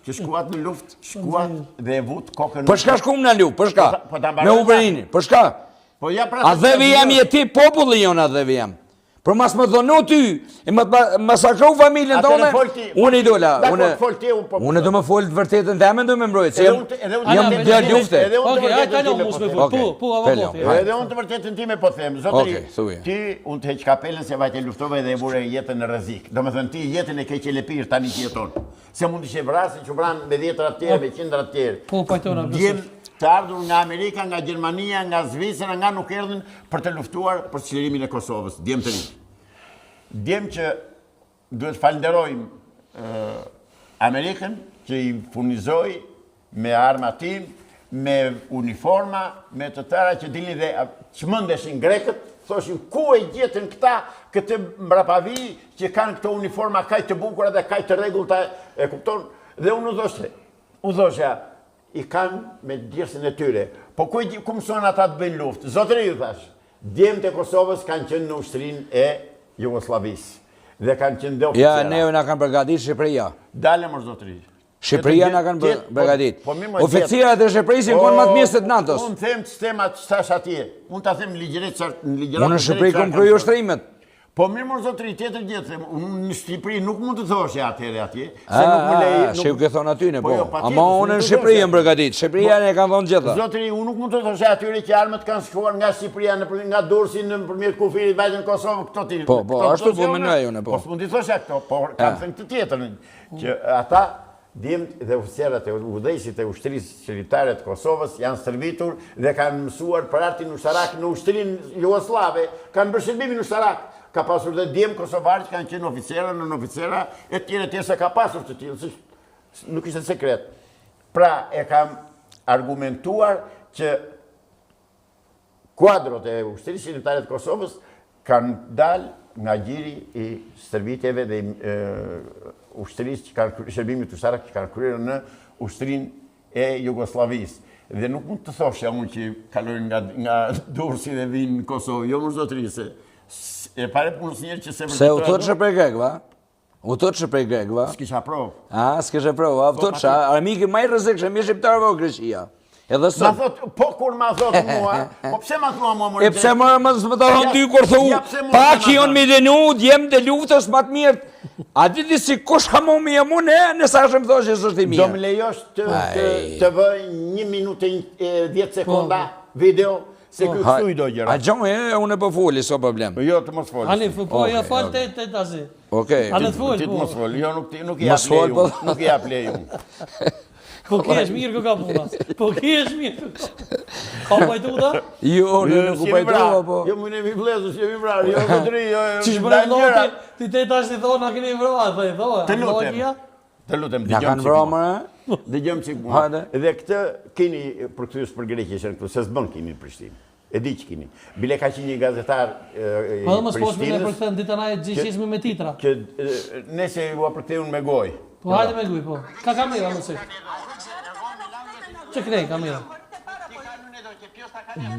që shkuat në luft, shkuat dhe e vut kokën... Për shka shkum në luft, për shka? Me Ukraini, për shka? A dhevi jam jeti populli jonë a dhevi jam. Për mas më dhonu ty, e më masakru familjen tonë, unë i dola. Unë do më folë të vërtetën dhe me do me mbrojtë, se jam dhe lufte. Oke, a ka në mos me folë, po, edhe unë të vërtetën ti me po them. Zotëri, ti unë të heq kapelën se vajte luftove dhe e vure jetën në rëzik. Do me thënë ti jetën e keqe lepirë tani që jeton. Se mund të që vrasë që vranë me 10 tjerë, me 100 tjerë. Po, pajtona, të ardhur nga Amerika, nga Gjermania, nga Zvicra, nga nuk erdhen për të luftuar për çlirimin e Kosovës, djem të ri. Djem që duhet falenderojmë Amerikën që i furnizoi me arma tim, me uniforma, me të tëra që dilni dhe çmendeshin grekët, thoshin ku e gjetën këta këtë mbrapavi që kanë këto uniforma kaq të bukura dhe kaq të rregullta, e kupton? Dhe unë u thosha i kanë me djersën e tyre. Po ku mëson ata të bëjnë luftë? Zotëri ju thash, djemët e Kosovës kanë qenë në ushtrinë e Jugoslavisë. Dhe kanë qenë dhe oficera. Ja, neve nga kanë përgatit Shqipëria. Dale mërë zotëri. Shqipëria nga kanë përgatit. Oficirat e Shqipërisë në konë më të mjesët natës. Unë them sistema që thash atje. Unë ta them ligjëret. Unë në Shqipëri kom kryu ushtrimet. Po mirë më zotëri, tjetër gjithë, në Shqipëri nuk mund të thoshe atëhere atje, se nuk më lejë... Shqipë ke thonë atyne, po. Ama unë në Shqipëri e më përgatit, Shqipëria ne kanë thonë gjitha. Zotëri, unë nuk mund të thoshe atyre që armët kanë shkuar nga Shqipëria, nga Durrësi, në përmjet kufirit, vajtë në Kosovë, këto ti... Po, ashtu po menoj unë, po. Po, s'mund të thoshe këto, po, kanë thënë të tjetër, që ata djemët dhe oficerat e udhëheqësit e ushtrisë shqiptare të Kosovës janë stërvitur dhe kanë mësuar për artin ushtarak në ushtrinë jugoslave, kanë bërë shërbimin ushtarak. Ka pasur dhe djemë kosovarë që kanë qenë oficera, nën oficera, e tjere se ka pasur të tjilë, nuk ishte sekret. Pra, e kam argumentuar që kuadrot e ushtrisë shqiptare të Kosovës kanë dalë nga gjiri i stërvitjeve dhe ushtrisë që kanë shërbimit ushtarak që kanë kryer në ushtrinë e Jugoslavisë. Dhe nuk mund të thoshe unë që kalojnë nga Durrësi dhe vinë në Kosovë, jo më zotëri se e pare punës njerë që se vërtetojnë... Se u të që prej Grekva? U të që prej Grekva? S'kisha provë. S'kisha provë, a të që, armiki maj rëzikshëm, mi shqiptarëve o Greqia. Edhe së... Ma thot, po kur ma thot mua, po pse ma thua mua më rëgjë? E pse më të thonë ty kur thu, pak jonë mi denu, djemë të luftës më të mirë. A diti si kush ka mu mi e mu në sa shëmë thoshe së është i mirë. Do më lejosh të vëj 1 minutë e 10 sekonda video, se kështu i do gjera. A gjonë unë e po foli, so problem. Jo, të mos foli. Ani, po ja fol të tazi. Okej. Anë të fol, Ti të po. mos foli, jo nuk i apleju. Nuk i apleju. Po ki është mirë këka puna. Po ki është mirë këka. Ka pajtu da? Jo, nuk u pajtu, po. Jo, më jemi vlezës, jemi vrarë, jo, këtëri, jo, Qish bërë ndohë, ti te tash ti thonë, a keni vrarë, Të lutem, të lutem, Ja kanë vrarë, dëgjëm që mua. Dhe këtë keni përkthyes për Greqisën këtu, se s'bën keni në Prishtinë. E di që keni. Bile ka që një gazetar Po dhe më s'posh me përkëthën ditë na e gjithqismi me titra. Që nese u apërkthejun me goj. Po hajde me guj, po. Ka kamera më sik. Që krej kamera?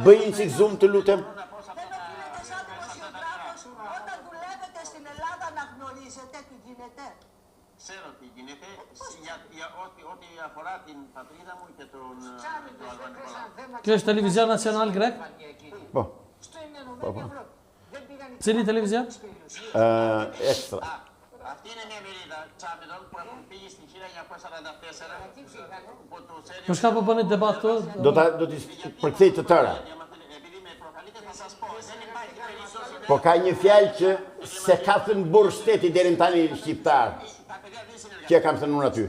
Bëjnë që zoom të lutem. Ξέρω τι γίνεται για ό,τι αφορά την πατρίδα μου και τον αλβανικό. Kjo është televizion nacional grek? Po. Cili televizion? Ekstra. Αυτή είναι μια μερίδα τσάμιδων που έχουν φύγει στη 1944 που τους Po shka po bëni debat këtu? Do t'i përkthej të tëra. επειδή με προκαλείτε θα σας πω δεν υπάρχει περίπτωση Po ka një fjalë që se ka thënë burr shteti deri tani shqiptar. Që kam thënë unë aty.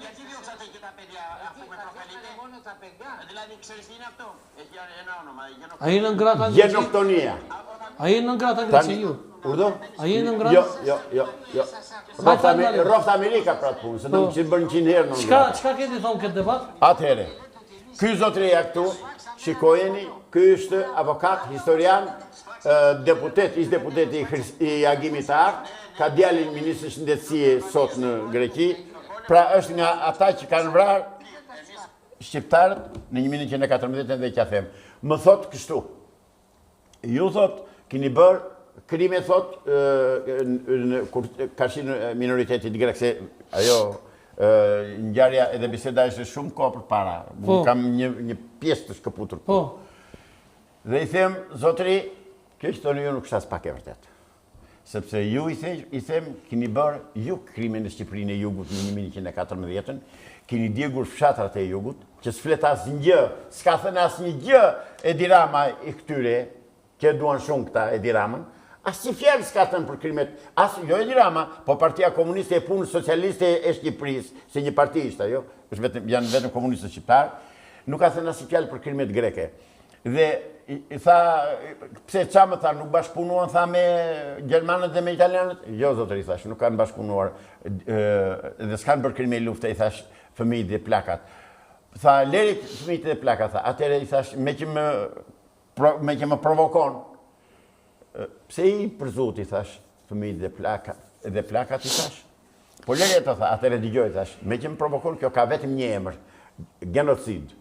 γιατί διώξατε και τα παιδιά αφού με προκαλείτε μόνο τα παιδιά δηλαδή ξέρεις τι είναι αυτό έχει ένα όνομα A i në ngrata në Greqi? Genoktonia. A i në ngrata në Greqi ju? Urdo? A i në ngrata? Jo. Rofta Amerika pra të punë, se do që bërë 100 herë në ngrata. Qka keti thonë këtë debat? Atëhere, ky zotëreja këtu, shikojeni, ky është avokat, historian, ish deputeti i agimit të artë, ka djalin ministrë shëndetësie sot në Greqi, pra është nga ata që kanë vrarë shqiptarët në 1914 dhe që them. Më thot kështu, ju thot, kini bërë krime thot, kur ka shqinë minoritetit grek, se ajo ngjarja edhe biseda ishte shumë kohë për para. Kam një pjesë të shkëputur. Dhe i them, zotëri, kjo që thonë ju nuk shtas pak e vërtet. Sepse ju i them, kini bërë ju krime në Shqipërinë e Jugut në 1914, kini djegur fshatrat e Jugut, që s'flet asë një gjë, s'ka thënë asë një gjë Edi Rama i këtyre, që duan shumë këta Edi Ramën, asë një fjallë s'ka thënë për krimet, asë jo Edi Rama, po Partia Komuniste e Punë Socialiste e Shqipërisë, se një parti ishte ajo, janë vetëm komunistët shqiptarë, nuk ka thënë asë një fjallë për krimet greke. Dhe i tha, pse qa më tha, nuk bashkëpunuan, tha me Gjermanët dhe me Italianët? Jo, zotër, i thash, nuk kanë bashkëpunuar, dhe s'kanë bërë krime lufte, i thash, fëmijët dhe plakat. Tha, leri fëmijët dhe plakat, tha, atëre i thash, me që më provokon, pse i përzut, i thash, fëmijët dhe plakat, i thash? Po leri e të tha, atëre digjoj, i thash, me që më provokon, kjo ka vetëm një emër, genocid.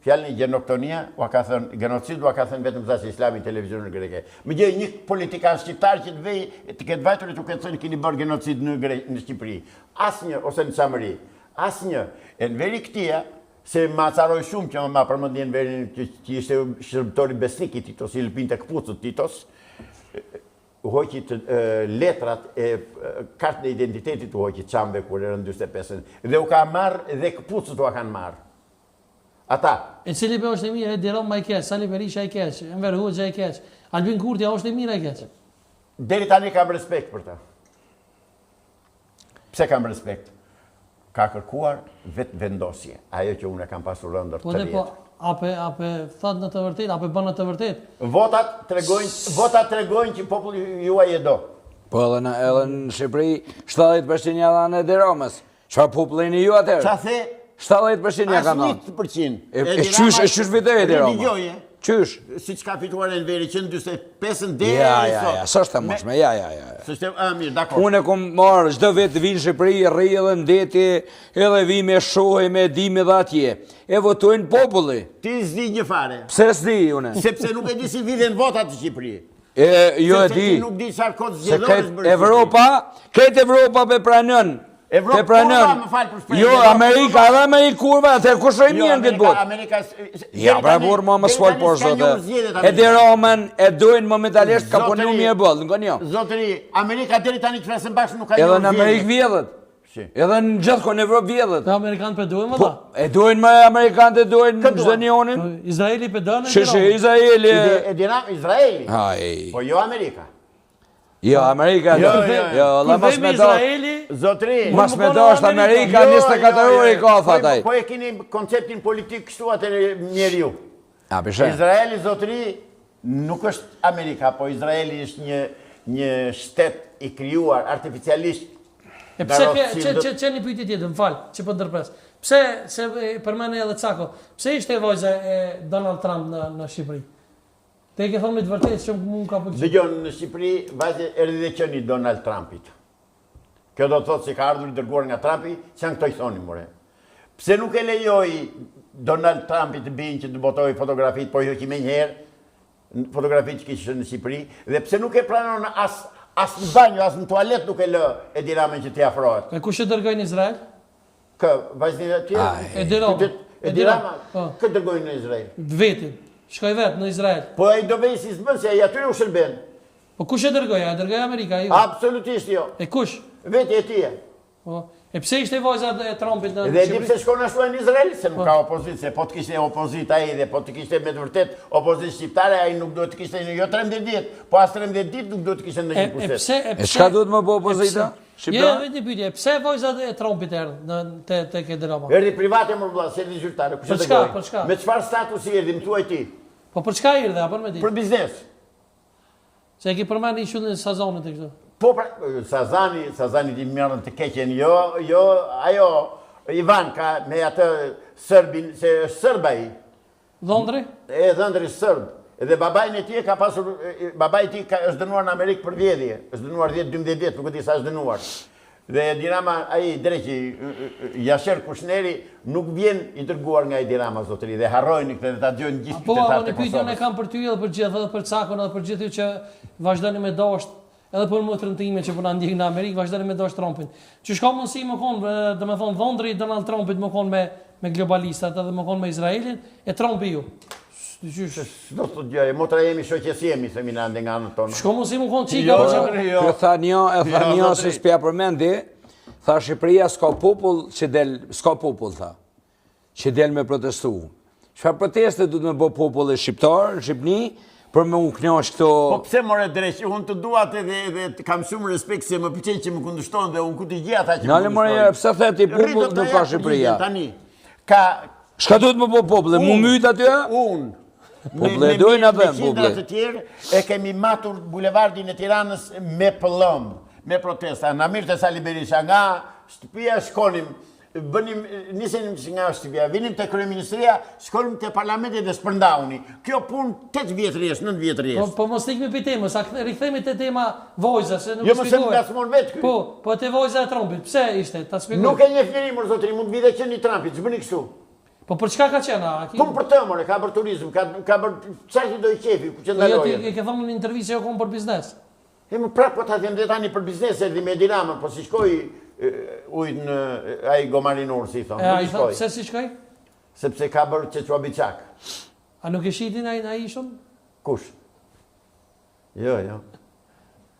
Fjallën i genoktonia, genocid, ka thënë vetëm thasë Islami televizionë greke. Më gjej një politikan shqiptar që të ketë vajtur e të ketë thënë kini bërë genocid në Shqipëri. Asnjë, ose në Samëri. Asnjë. E në veri këtia, se ma caroj shumë që ma përmëndjen verin që ishte shërbëtori besnik i Titos, i lëpin të këpucët Titos, hoqit letrat e kartën e identitetit u hoqit çambe kur erën 45 dhe u ka marrë dhe këpucët u kanë marrë. Ata. E cili për është e mirë, Edi Rama i keq, Sali Berisha i keq, Enver Hoxha i keq, Albin Kurti është e mirë i keq. Deri tani kam respekt për ta. Pse kam respekt? Ka kërkuar vetë vendosje, ajo që unë e kam pasur rëndër të jetë. Ape thot në të vërtet, ape bën në të vërtet. Votat tregojnë që populli juaj e do. Po edhe në Shqipëri 70% ja dhanë Edi Ramës. Çfarë popullin ju atëherë? Ça the? 70% ja kanë dhënë. 100%. E çysh fitoi Edi Rama? Qysh? Siç ka fituar Enveri 145 deri Ja, s'është e mundshme. Ja. S'është mirë, dakor. Unë kom marrë çdo vit vi në Shqipëri, rri edhe në deti, edhe vi me shohë me dimi dhe atje. E votojnë populli. Ti s'di një fare. Pse s'di unë? Sepse nuk e di si viden votat në Shqipëri. Jo e di. Sepse ti nuk di çfarë kod zgjedhores bërë. Këtë Evropa pe pranon. Evropa më fal për shprehjen. Jo, Amerika, edhe Amerika kurva, atë kush e mirë këtë botë. Amerika. Ja, pra burr më fol poshtë. Edi Ramën e dojnë momentalisht ka punu mirë boll, nuk kanë jo. Zotëri, Amerika deri tani që flasin bashkë nuk ka. Edhe në Amerikë vjedhet. Edhe në gjithë Evropë vjedhet. Të Amerikanë për dojnë më ta? E dojnë më Amerikanët e dojnë Zënionin. Izraeli për dojnë? Izraeli. Izraeli. Po jo Amerika. Jo, Amerika. Jo, la mas me Izraeli. Zotri. Mas me është Amerika 24 orë i ka fataj. Po e keni konceptin politik kështu atë njeriu. A pishe. Izraeli, zotri, nuk është Amerika, po Izraeli është një shtet i krijuar artificialisht. E pse që një pyetje tjetër, më fal, që po ndërpres. Pse se përmend edhe Cako, pse ishte vajza e Donald Trump në Shqipëri? Te ke thonë me të vërtetë që mund ka pëlqyer. Dëgjon, në Shqipëri vajza erdhi dhe qeni Donald Trumpit. Kjo do të thotë se ka ardhur i dërguar nga Trumpi, që janë këto i thonin more. Pse nuk e lejoi Donald Trumpi të bijnë që të botoj fotografitë, po jo që më njëherë fotografitë që kishte në Shqipëri, dhe pse nuk e pranon as në banjë, as në tualet nuk e lë Edi Ramën që t'i afrohet. E kush e dërgoi në Izrael? Kë, vajzën e tjerë? Edi Rama. Kë dërgoi në Izrael? Vetin. Shkoj vetë në Izrael. Po ai do bëj si s'bën se ai aty u shërben. Po kush e dërgoi? A dërgoi Amerika jo? Absolutisht jo. E kush? Veti e tij. Po. E pse ishte vajza e Trumpit në Shqipëri? Dhe di pse shkon ashtu në Izrael, se nuk ka opozitë, se po të kishte opozitë ai dhe po të kishte me të vërtet opozitë shqiptare, ai nuk duhet të kishte jo 13 ditë, po as 13 ditë nuk duhet të kishte ndonjë pushtet. E çka duhet më bëu opozita? Jo, vetë pyetje, pse vajza e Trumpit erdhi te Edi Rama? Erdhi private më vëlla, se erdhi zyrtare. Për çka? Me çfarë statusi erdhi, më thuaj ti? Po për çka erdhi apo me di? Për biznes. Se e ke përmendë shullin e Sazonit e kështu. Po pra, Sazani di merrën të keqen, jo, ajo Ivan ka me atë Serbin, se është serb ai. Dhondri? Dhondri serb. Edhe babajin e tij ka pasur, babai i tij është dënuar në Amerikë për vjedhje. Është dënuar 10-12 vjet, nuk e di sa është dënuar. Dhe Edi Rama, ai dreqi, Jasher Kushneri, nuk vjen i dërguar nga Edi Rama, zotëri, dhe harrojnë këtë dhe ta dëgjojnë gjithë qytetarët e Kosovës. Po, në pyetjen e kam për ty edhe për gjithë, edhe për Cakon, edhe për gjithë që vazhdoni me dashur, edhe për motrën time që po na ndjek në Amerikë, vazhdoni me dashur Trumpin. Që shka mundësi më kon, domethënë dhondri Donald Trumpit më kon me globalistat edhe më kon me Izraelin, e Trumpi ju. Do të gjë, motra jemi shoqësi jemi, themi na nga anën tonë. Shko mos i më kon çika po çka. Kjo tha një se s'pja përmendi, tha Shqipëria s'ka popull tha. Që del me protestu. Çfarë proteste duhet me bë populli shqiptar në Shqipëri për me u kënaq këto. Po pse more dreq, unë të duat edhe kam shumë respekt se më pëlqen që më kundërshton dhe unë ku të gjej ata që. Nale more, pse theti popull nuk ka Shqipëria. Tani ka çka duhet më bë populli? Mu myt aty? Unë. Popullë dojnë atë popullë. Të tjerë e kemi matur bulevardin e Tiranës me pëllëm, me protesta. Na mirë të Sali Berisha, nga shtëpia shkonim, nisenim nga shtëpia, vinim të kryeministria, shkonim të parlamentit dhe shpërndauni. Kjo punë 8 vjet rresht, 9 vjet rresht. Po mos ikmi për temën, sa rikthemi te tema vojza, se nuk jo, shpjegoj. Jo, më ngasmon vetë ky. Po te vojza e Trumpit, pse ishte? Ta shpjegoj. Nuk e njeh njëri më zotëri, mund vite qenë i Trumpit, ç'bëni kështu. Po për çka ka qenë? Po për të more, ka për turizëm, ka për çfarë që do i qefi, ku që ndalojë. Jo, ti ke thënë në intervistë që kom për biznes. Më prap po ta them dhe tani për biznes erdhi me Edi Ramën, po si shkoi ujt në ai Gomarinor si thonë. Ai thonë pse si shkoi? Sepse ka bërë Çeçuabiçak. A nuk e shitin ai ishun? Kush? Jo.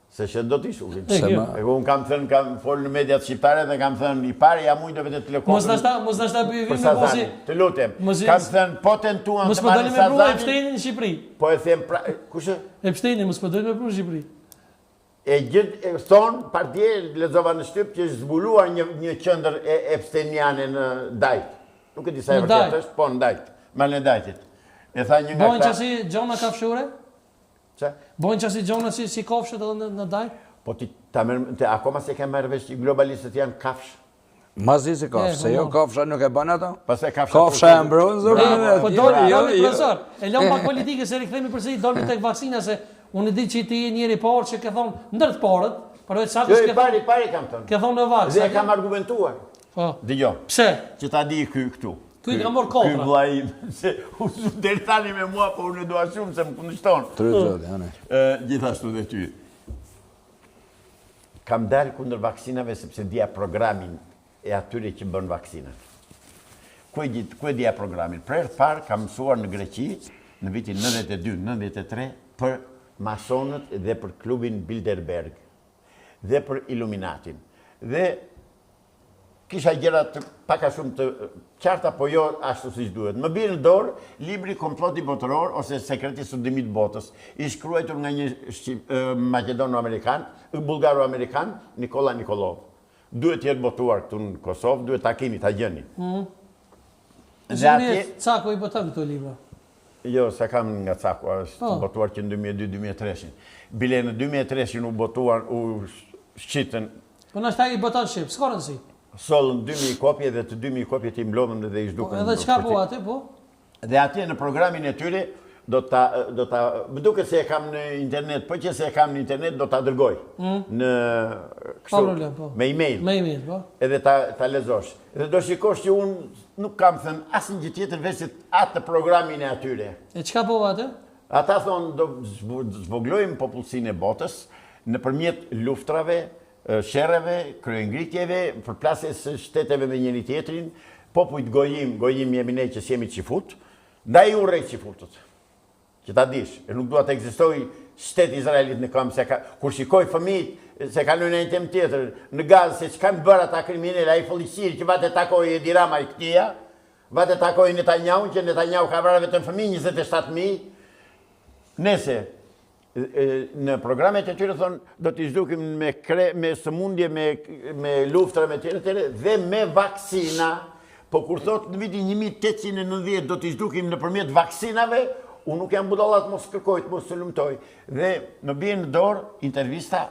Se që do t'i shukin. Unë kam thënë, kam folë në mediat shqiptare dhe kam thënë, i pare ja mujtëve të telekomën. Mos nashta bëjë Për Sazani, të lutem. Kam thënë, po tentuan të marrë Sazani. Mos Epsteinin në Shqipëri. Po e them, kushe? Epsteinin, mos dojnë me pru në Shqipëri. E gjithë, thonë, partije, lezova në Shtyp, që është zbuluar një qëndër Epsteiniane në Dajt. Nuk e disa e vërtet është, po në Dajt, mal në Dajtit. E tha një nga Bojnë qasi gjona kafshore? Që? Bojnë qasi gjona si kafshët edhe në Dajt? Po akoma se kemë marrë vesh që globalistët janë kafsh. Mazi se kafsh, se jo kafsha nuk e banë ato? Kafsha e mbronë, Po dojnë profesor, e lëmë pak politike se rikëthemi përsëri, dojnë tek vaksina se unë di që ti e njeri parë që ke thonë ndër të parët, për veç sakës ke thonë... Jo, i pari kam thonë. Ke thonë në vaks. Dhe e kam argumentuar. Dëgjo. Pse? Që ta di këtu. Kuj ka morë kontra. Ky vllai, se u deri tani me mua, po unë dua shumë se më kundërshton. Gjithashtu dhe ty. Kam dalë kundër vaksinave sepse dija programin e atyre që bën vaksinat. Ku e dija programin? Për herë të parë kam mësuar në Greqi në vitin 92-93 për masonët dhe për klubin Bilderberg dhe për Illuminatin. Dhe kisha gjëra paka shumë të qarta, po jo ashtu siç duhet. Më bie në dorë libri Komploti botëror ose Sekreti i studimit botës, i shkruar nga një Makedono-amerikan, Bullgaro-amerikan, Nikola Nikolov. Duhet të jetë botuar këtu në Kosovë, duhet ta keni, ta gjeni. Dhe atje Cako i boton këto libra. Jo, sa kam nga Cako, është botuar që në 2002-2003. Bile në 2003 u botuar, u shqitën. Po në shtaj i boton shqip, s'ka rëndësi. Solën 2000 kopje dhe të 2000 kopje të imblodhën dhe i zhdukën. Edhe qka po atë, po? Dhe atje në programin e tyre, më duke se e kam në internet, po që se e kam në internet, do ta dërgoj. Në kështu, me e-mail. Me e-mail, po. Edhe ta lezosh. Edhe do shikosh që unë nuk kam thënë asë një gjithë tjetër veçit atë programin e atyre. E qka po atë? Ata thonë, do zvoglojmë popullsinë e botës nëpërmjet luftrave, sherreve, kryengritjeve, përplasjes së shteteve me njëri tjetrin, popujt gojim jemi ne që s'jemi qifut, ndaj u rejt qifutët. Që ta dish, e nuk dua të ekzistoj shtet Izraelit në kam, kur shikoj fëmijët se kalojnë në një temë tjetër, në Gazë, se që kanë bërë ata kriminele, ai policiri që vate takoj Edi Rama i këtia, vate takoj Netanyahu, që Netanyahu ka vrarë vetëm fëmijë 27.000, nese, në programet e tyre thonë, do t'i zhdukim me sëmundje, me luftra, me tjere, dhe me vaksina, po kur thotë në vitin 1890 do t'i zhdukim nëpërmjet vaksinave, unë nuk jam budallat mos kërkojt, mos të lumtoj. Dhe më bie në dorë intervista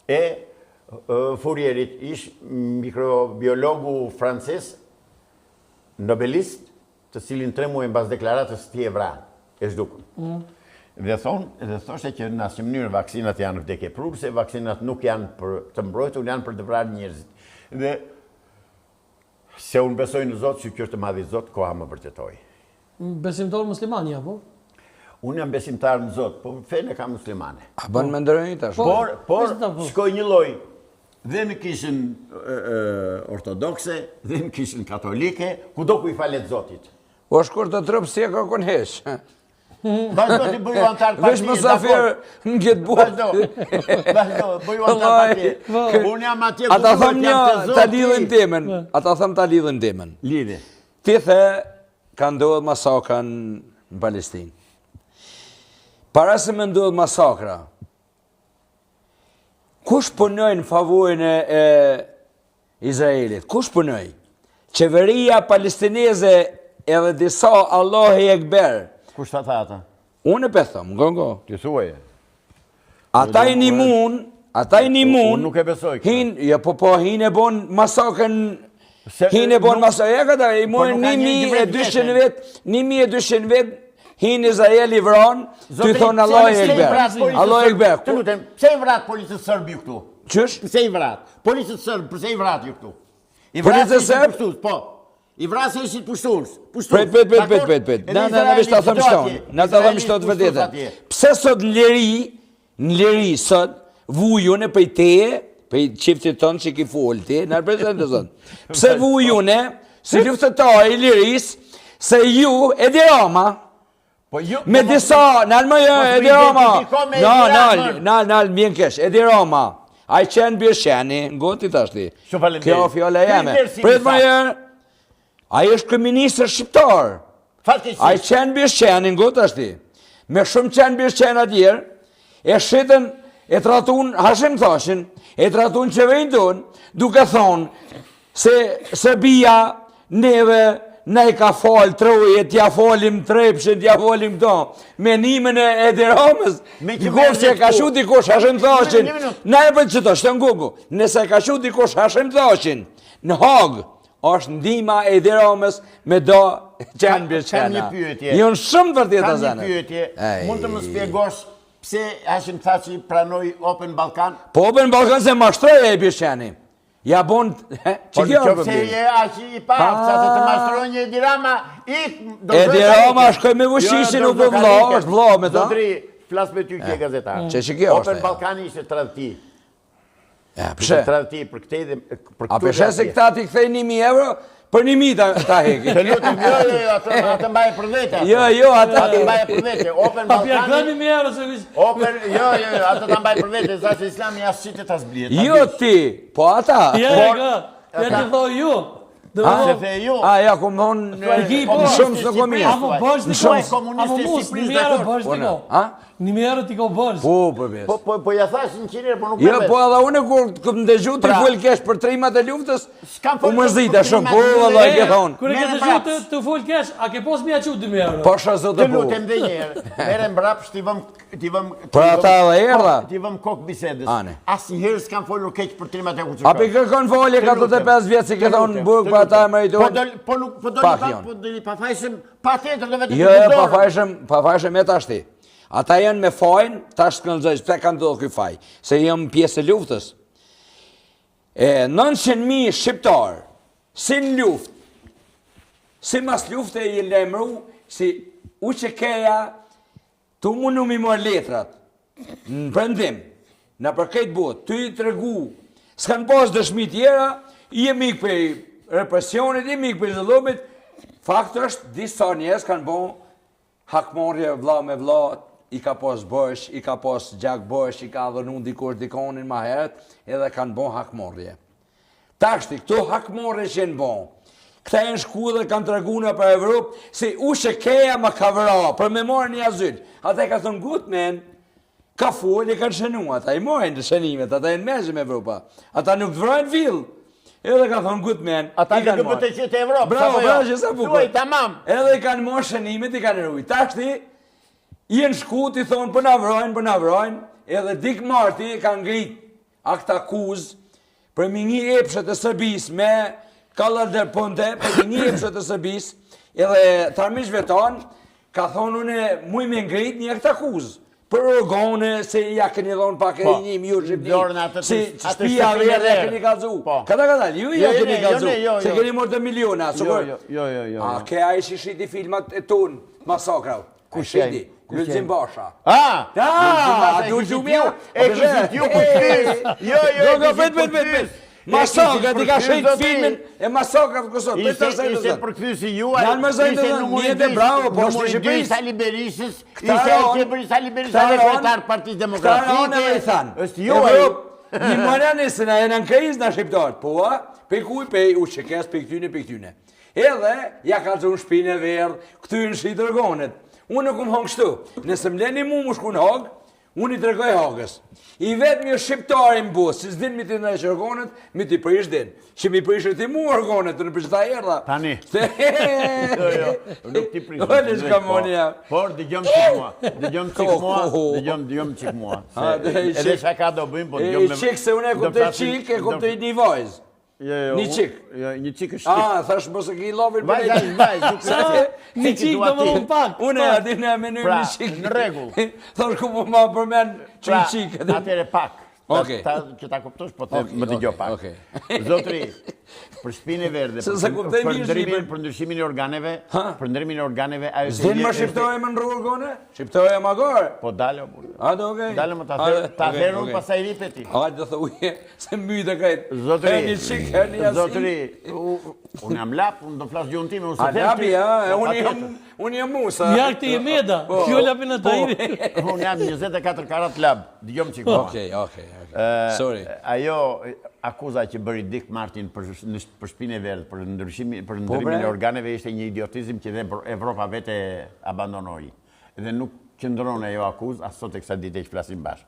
e Fourierit, ish mikrobiologu francez, nobelist, të cilin 3 muaj mbas deklaratës ti e vra, e zhdukën. Dhe thoshte që në asnjë mënyrë vaksinat janë vdekje prurse, vaksinat nuk janë për të mbrojtur, janë për të vrarë njerëzit. Dhe se unë besoj në Zot, që kjo është madhi Zot, koha më vërtetoi. Besimtar muslimani apo? Unë jam besimtar në Zot, po fenë ka muslimane. A bën me ndërënjë tash? Por shkoj një lloj dhe në kishën ortodokse, dhe në kishën katolike, kudo ku i falet Zotit. O shkur të trëp si e ka kon hesh. Vazhdo t'i bëju antar partije. Vesh mësafir në këtë botë. Vazhdo, bëju antar partije. Unë jam atje ku ata thëmë një, ta lidhën temen. Ata thëmë ta lidhën temen. Lidhe. Ti the, ka ndodhë masakra në Palestinë. Para se me ndodhë masakra, kush punoj në favorin e Izraelit? Kush punoj? Qeveria palestineze edhe disa Allahu Ekber. Kush ta tha ata? Unë e thëmë, gongo. Ti thuaje. Ata i nimun, Unë nuk e besoj. Ja, po, hin e bon masakrën, hin e bon masakrën, ja këta, i mojnë 1200 vetë, hin Izrael i vranë, ty thonë Allah e Ekber. Allah e Ekber. Të lutem, pse i vrat policët sërbë ju këtu? Qësh? Pse i vrat? Policët sërbë, pse i vrat ju këtu? Policët sërbë? Po. I vrasë e ishit pushturës. Pet. Në vesh të thëmë shtonë. Në të thëmë shtonë vërdetën. Pse sot në Leri sot, vujune për teje, për qiftit tonë që ki folë te, në reprezentë zonë. Pse vujune, si luftëtaj i Liris, se ju, Edi Rama, Me disa, nalë më Edi Rama, nalë mjen kesh, Edi Rama, a i qenë Birsheni, ngoti të ashti, kjo fjole jeme, prit më jërë, a i është kërministër shqiptar, a i qenë Birsheni, ngoti të ashti, me shumë qenë Birsheni atjerë, e shqitën, e tratun, Hashim thashin, e tratun qeverin tonë, duke thonë, se bia neve, ne ka falë troje, t'ja falim trepshin, t'ja falim këto. Menimin e Edi Ramës, nërkohë se ka shu dikush Hashim Thashin, ne e për qëto, shtë ngugu, nëse ka shu dikush Hashim Thashin, në Hagë, është ndima Edi Ramës me do qenë Birshena. Jonë shumë vërtet të zene. Kam një pyetje, mund të më spjegosh pse Hashim Thaçi pranoi Open Balkan? Po Open Balkan se mashtroj e Birsheni. Ja bon, që kjo është problemi? Se je aqi i pafë, sa të mashtroj një Edi Rama, Edi Rama shkoj me vëshishin u përvla, është vla me ta. Zotri, flasë me ty që e gazetar. Që kjo është? Open Balkani ishte tradhti. Pëshe? Tradhti për këte dhe... A pëshe se këta ti kthej 1.000 euro, për 1.000 ta heki. Të lutim, atë mbaje për vete. Atë mbaje për vete. Open Balkani... A pja 1.000 euro se vishë... atë të mbaje për vete, sa që Islami asë qitë të zblijet. Jo ti, po ata... Ja të thoi ju. Se the ju. Ja, ku më thonë në shumë së komi. A më bërsh t'i ko, a më mus, 1.000 euro bërsh t'i ko. 1.000 euro t'i ko bërsh. Po, përbes. Po ja thash 100 euro, po nuk përbes. Jo, po edhe une kur më dëgju t'i full kesh për trimat e luftës, u më zita shumë, po, edhe e ke thonë. Kër e ke dëgju të full kesh, a ke pos mja qu 2.000 euro? Po shazot të e po. Të lutem dhe njerë, mere mbrapsh t'i vëm... Për ata dhe erda? T'i vëm kokë bisedës. Asë njëherë s'kam folur keq për trimat e kuqërka. A për kërkon folje 45 vjetë si ke thonë buk për ata e meritojnë? Po do një pafajshëm, pa tjetër dhe vetë Jo, pafajshëm e tashti. Ata janë me fajnë, tash të këllëzoj, pëse kanë do këj faj, se jam pjesë e luftës. 900.000 shqiptarë, si në luft, si mas luftë e i lemru, si u që keja, tu mundu mi mor letrat, në prendim, në për këtë botë, ty i të regu, s'kanë pas dëshmi tjera, jemi për represionit, jemi për zëllumit, fakt është, disa njerëz kanë bon hakmorje vla me vla, i ka pas Bosh, i ka pas Gjak Bosh, i ka dhënu dikur dikonin ma heret, edhe kanë bon hakmorje. Tashti, këto hakmorje që në bon, këta e në shku dhe kanë të reguna për Evropë, se u që keja ma ka vëra, për me marë një azyl. Ata e ka thënë gut men, ka folje kanë shënu, ata i mojnë të shënimet, ata e në mezhëm Evropa, ata nuk të vrajnë fillë. Edhe ka thonë gut men, ata i kanë marë. Ata i Evropë, bravo, që sa pukë. Luaj, tamam. Edhe i kanë marë shënimet, i kanë rrujt. Tashti, i në shkut, i thonë për na vrajnë, edhe dik marti kanë ngrit akta akuz për një epshet e Sërbis me Kallar del Ponte, për një epshet e Sërbis, edhe tarmish vetan, ka thonë une muj me ngrit një akta akuz. Për organe, se ja keni dhonë pak e një mjur Shqipni, se shpia vërë e keni kalzu. Kada, ju ja keni kalzu, se keni mërë të miliona. Jo. A, ke a ishi shiti filmat e tonë, masakrav. Kush jeni? Gülzim Basha. Dulgjumia? E këshit ju për Jo, Masakra, ti ka shëjtë filmin e masakra të kësot. Ishte për këthysi juaj, ishte numërit e bravo, po është numërit Sali Berishës, ishte Qepëri Sali Berishës, e kretar Partisë Demokratike, është juaj. Një mëna nëse na e në kriz në shqiptarët, po, pe kuj, pe u shqekes, pe këtyne. Edhe, ja ka të unë shpinë e verë, këty në shqitë rëgonet. Unë nuk më hongë kështu, nëse më leni mu më shku në hogë, unë i të regoj hogës. I vetë një shqiptari më busë, si s'din mi t'i në eqë orgonet, mi t'i prish din. Që mi prishë ti mu orgonet, të në prishë ta erda. Tani. Nuk t'i prishë. Në shka monja. Por, dëgjëm qik mua. Edhe shaka do bëjmë, po dëgjëm me... Qik se unë e kuptoj qik, e kuptoj një vajzë. Një qik. Një qik është qik. Thash mësë ki lovin për një qik do më më pak. Une ati në menujmë një qik. Në regull. Thash ku më ma përmen që qik. Atere pak. Që ta kuptosh, po më t'i gjo pak. Zotri, Për shpinë e verdhe, Se kuptoj mirë shqipen. për ndryshimin e organeve, për ndryrimin e organeve, ajo Zdin më shqiptoj më në rrugë gone? Shqiptoj më gore? Po dalë, burë. Hajde, okej. Dalë më ta therë unë pasaj ripeti. Hajde do thuje se mytë krejt. Zotëri, Heni shik, heni asim. zotëri, unë jam lap, unë do flasë gjuhën time, unë se A lapi, unë jam Musa. Ja këti e meda, kjo lapin e tajri. Unë jam 24 karat lab, dëgjom që Okej. Sorry. Ajo akuza që bëri Dick Martin për shpinë e verdhë, për ndryshimin e organeve, ishte një idiotizm që dhe Evropa vete abandonoi. Dhe nuk qëndron ajo akuzë, as sot e kësa dite që flasim bashkë.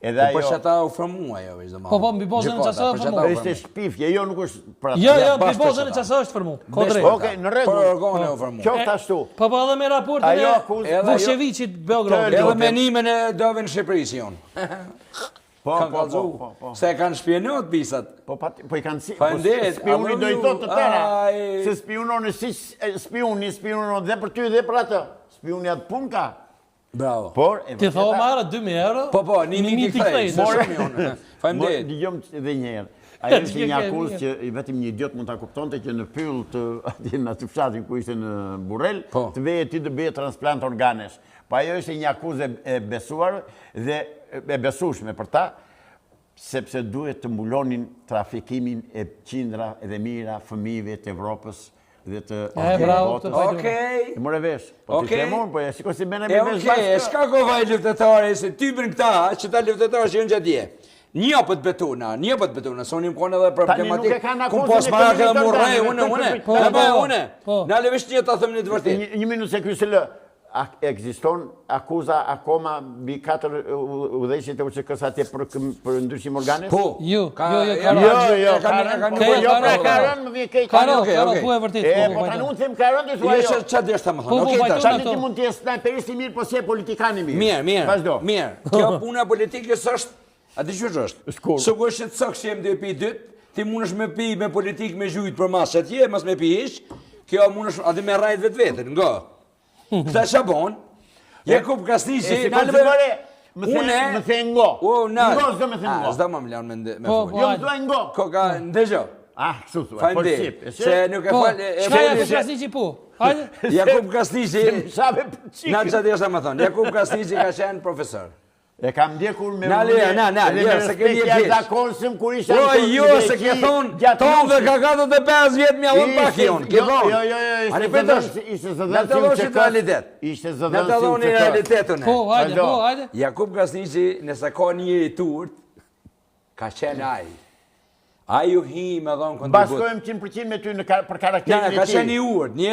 Po për që ta u formu ajo, ishte ma. Po, mbi pozën e qasë është formu. Ishte shpifje, jo nuk është për atë. Jo, mbi pozën e qasë është formu. Okej, në Për rregull. organe u formu. Qoftë ashtu. Po edhe me raportin e Vushevicit Beograd. Edhe menimin e dove në Shqipëri si jonë. Po. Se kanë shpjenot pisat. Po i kanë si... Faleminderit, Spioni do i thotë të tëra. Ai. Se spionon si spionon dhe për ty dhe për atë. Spioni atë pun ka. Bravo. Por... Ti thua marrë 2.000 euro? Po, 1.000 t'i kthej. Faleminderit. Dëgjom edhe një herë. Ajo është një akuzë që vetëm një idiot mund ta kuptonte që në pyll të atje në atë fshatin ku ishte në Burrel, të veje ti të bëje transplant organesh. Po ajo është një akuzë e besuar dhe e besueshme për ta, sepse duhet të mbulonin trafikimin e qindra edhe mira fëmijëve të Evropës dhe të botës. Okej. E more vesh. Po ti themon, po shikoj si bëna me vesh. Okej, s'ka kovaj luftëtare se ty bën këta, që ta luftëtarë që janë gjatje. Një pët betona, sonim konë edhe problematik, ku pos marak edhe murrej, une. Në levesh një të thëmë një të vërtit. Një minutë se kjusë lë, ekziston akuza akoma bi 4 udhëheqjet e UÇK-s atje për ndryshim organesh? Po. Jo. Ka rënë, më vjen keq. Ka rënë, po e vërtet. Po tani unë them ka rënë, ti thua jo. Çfarë desh ta më thonë? Okej, tani ti mund të jesh snajperist i mirë, po si politikan i mirë. Mirë. Kjo puna politikës është. A di që është? Sigurisht që të sëkë që jem dhe pi dytë, ti mund është me pi me politikë me zhujtë për masë atje, mas me pi ishë, kjo mund është adhe me rajtë vetë vetën, nga. Këta që bon, Jakub Kasniqi, më the ngo. Ngo zdo me the ngo. Zdo më lanë me folë. Jo më duaj ngo. Koka, ndëgjo. Kështu thua, po shqip. Se nuk e falë, Shka Jakub Kasniqi po? Jakub Kasniqi, Na që të jeshtë më thonë, Jakub Kasniqi ka qenë profesor. E kam ndjekur me se ke një keq. Zakonshëm kur ishte Jo, se ke thonë, tonë dhe ka 45 vjetë mja unë pak jonë. Jo, ishte zëdhënë si realitet. Ishte Në zëdhënë të dhonë një realitetën e. Po, hajde. Jakub Kasniqi, nëse ka njëri turt, ka qenë ajë. Aju hi me dhonë kontribut. Bashkojmë 100% me ty për karakterin e ti. Ka qenë një urt, një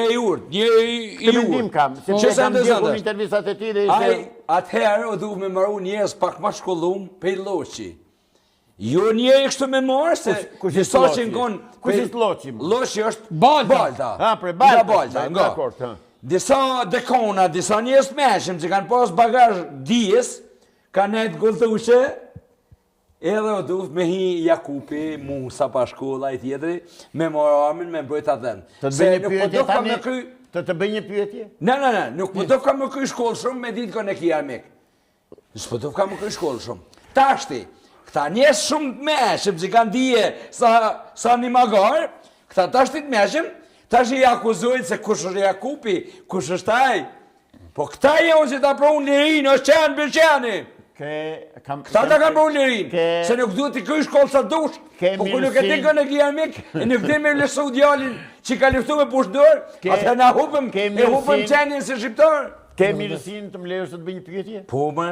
Të mendim kam, se që kam ndjekur intervistat e ti dhe ishte... Atëherë o duh me maru njës pak ma shkollum për Loqi. Jo një e kështu me marë se... Kush ishtë Loqi? Loqi është Balta. Pre Balta, nga. Disa dekona, disa njës meshëm që kanë pas bagaj dijes, kanë nejtë gullëtushe, edhe o duhet me hi Jakupi, Musa pa shkolla i tjetëri, me marë armin, me mbrojt atë dhenë. Të bëj një pyetje? Ne, nuk po do ka më këj shkollë shumë, me ditë ka në ki armik. Nësë po do ka më këj shkollë shumë. Tashti, këta njës shumë të meshëm, që kanë dije sa një magarë, këta tashti të meshëm, tashti i akuzojnë se kush është Jakupi, kush është taj. Po këta jonë që ta prohun lirin, është qenë për qeni. Këta ta kanë bërë lirin, se nuk duhet t'i këj shkollë sa dush, po ku nuk e ti kënë e kja armik, e nuk ti me lësu djallin që ka liftu me pushdor, atë na hupëm qenin se shqiptar. Ke mirësin të më lejës të të bëj një pyetje? Po, më.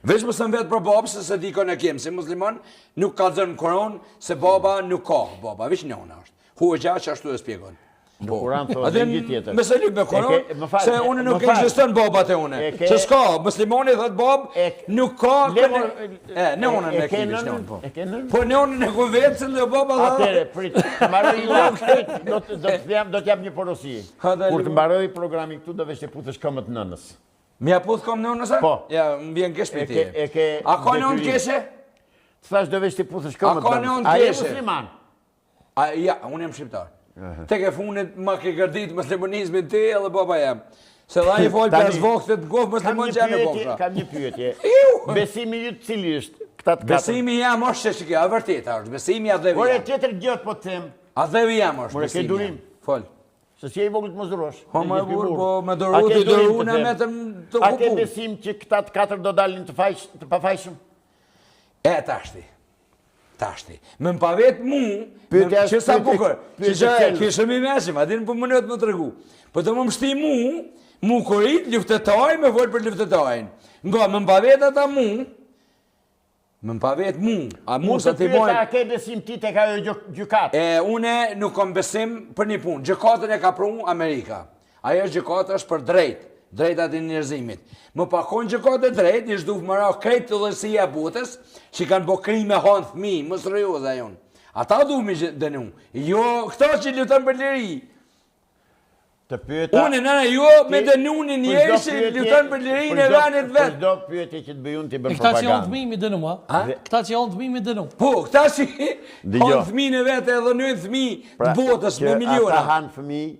Veç më sëm vetë për babë, se di kënë e kemë, si musliman, nuk ka zënë koron, se baba nuk ka baba, veç njëna është. Hu e gjatë që ashtu e spjegon. Në Kuran thot dhe një tjetër. Me se lyp me koron, se unë nuk eksistën babat e une. Që s'ka, muslimoni thët bab, nuk ka... Ne unë në kemi që njënë. Po ne unë në ku vetësën dhe baba dhe... Atere, prit, të mbaroj do t'jap një porosi. Kur të mbaroj programi këtu, do vesh të putësh këmët nënës. Mja puth kom nënës? Po. Ja, më vjen kesh për ti. A ka nënë keshe? Të thash do vesh të putësh këmët nënës. A ka nënë keshe? A je musliman? Ja, unë jem shqiptar. Tek e funit ma ke gërdit muslimonizmin ti edhe baba jam. Se dha i folë për zvokët të gofë muslimon që janë e bofra. Kam një pyetje. Besimi ju cili është? këta të katër. Besimi jam është që kjo, e vërtet është. Besimi a dheve Por e jam. tjetër gjët po të them. A dheve jam është. More ke besimi durim. jam. Fol. Se si e i vogël të mos durosh. Po më burr, po me A doru ke të durim doru të në them? me të A ke kupu. besim që këta të katër do dalin të pafajshëm? E tashti. Tashti. Me më pavet mu, Pyetja që sa pyetje- bukur. pyetje Që qelë. kishëm i mesim, adin për më nëtë më të regu. Po të më mështi mu korit, luftetaj, me volë për luftetajnë. Nga, më pavet ata mu, më pavet mu, a mu Mund sa të t'i pyeta bojnë. a ke besim ti tek ajo gjykatë. Une nuk kom besim për një punë. Gjykatën e ka pru Amerika. Ajo gjykatë është për drejtat e njerëzimit. Më pakon gjykatë e drejt, një shduf më ra krejt të dhësia e botës, që kanë bo krime hanë thmi, më sërioza jonë. Ata du mi dënu. Jo, këta që lutan për liri. Të pyeta. Une, nëna, jo me dënu një njerë që lutan për lirinë e venit vetë. Çdo pyetje që të bëj unë ti bën Këta që janë propagandë. thmimi dënu, a? Këta që janë thmimi dënu. Po, këta që Dëgjo. hanë thmi në vetë edhe në thmi të botës me Ata miliona. hanë fëmijë,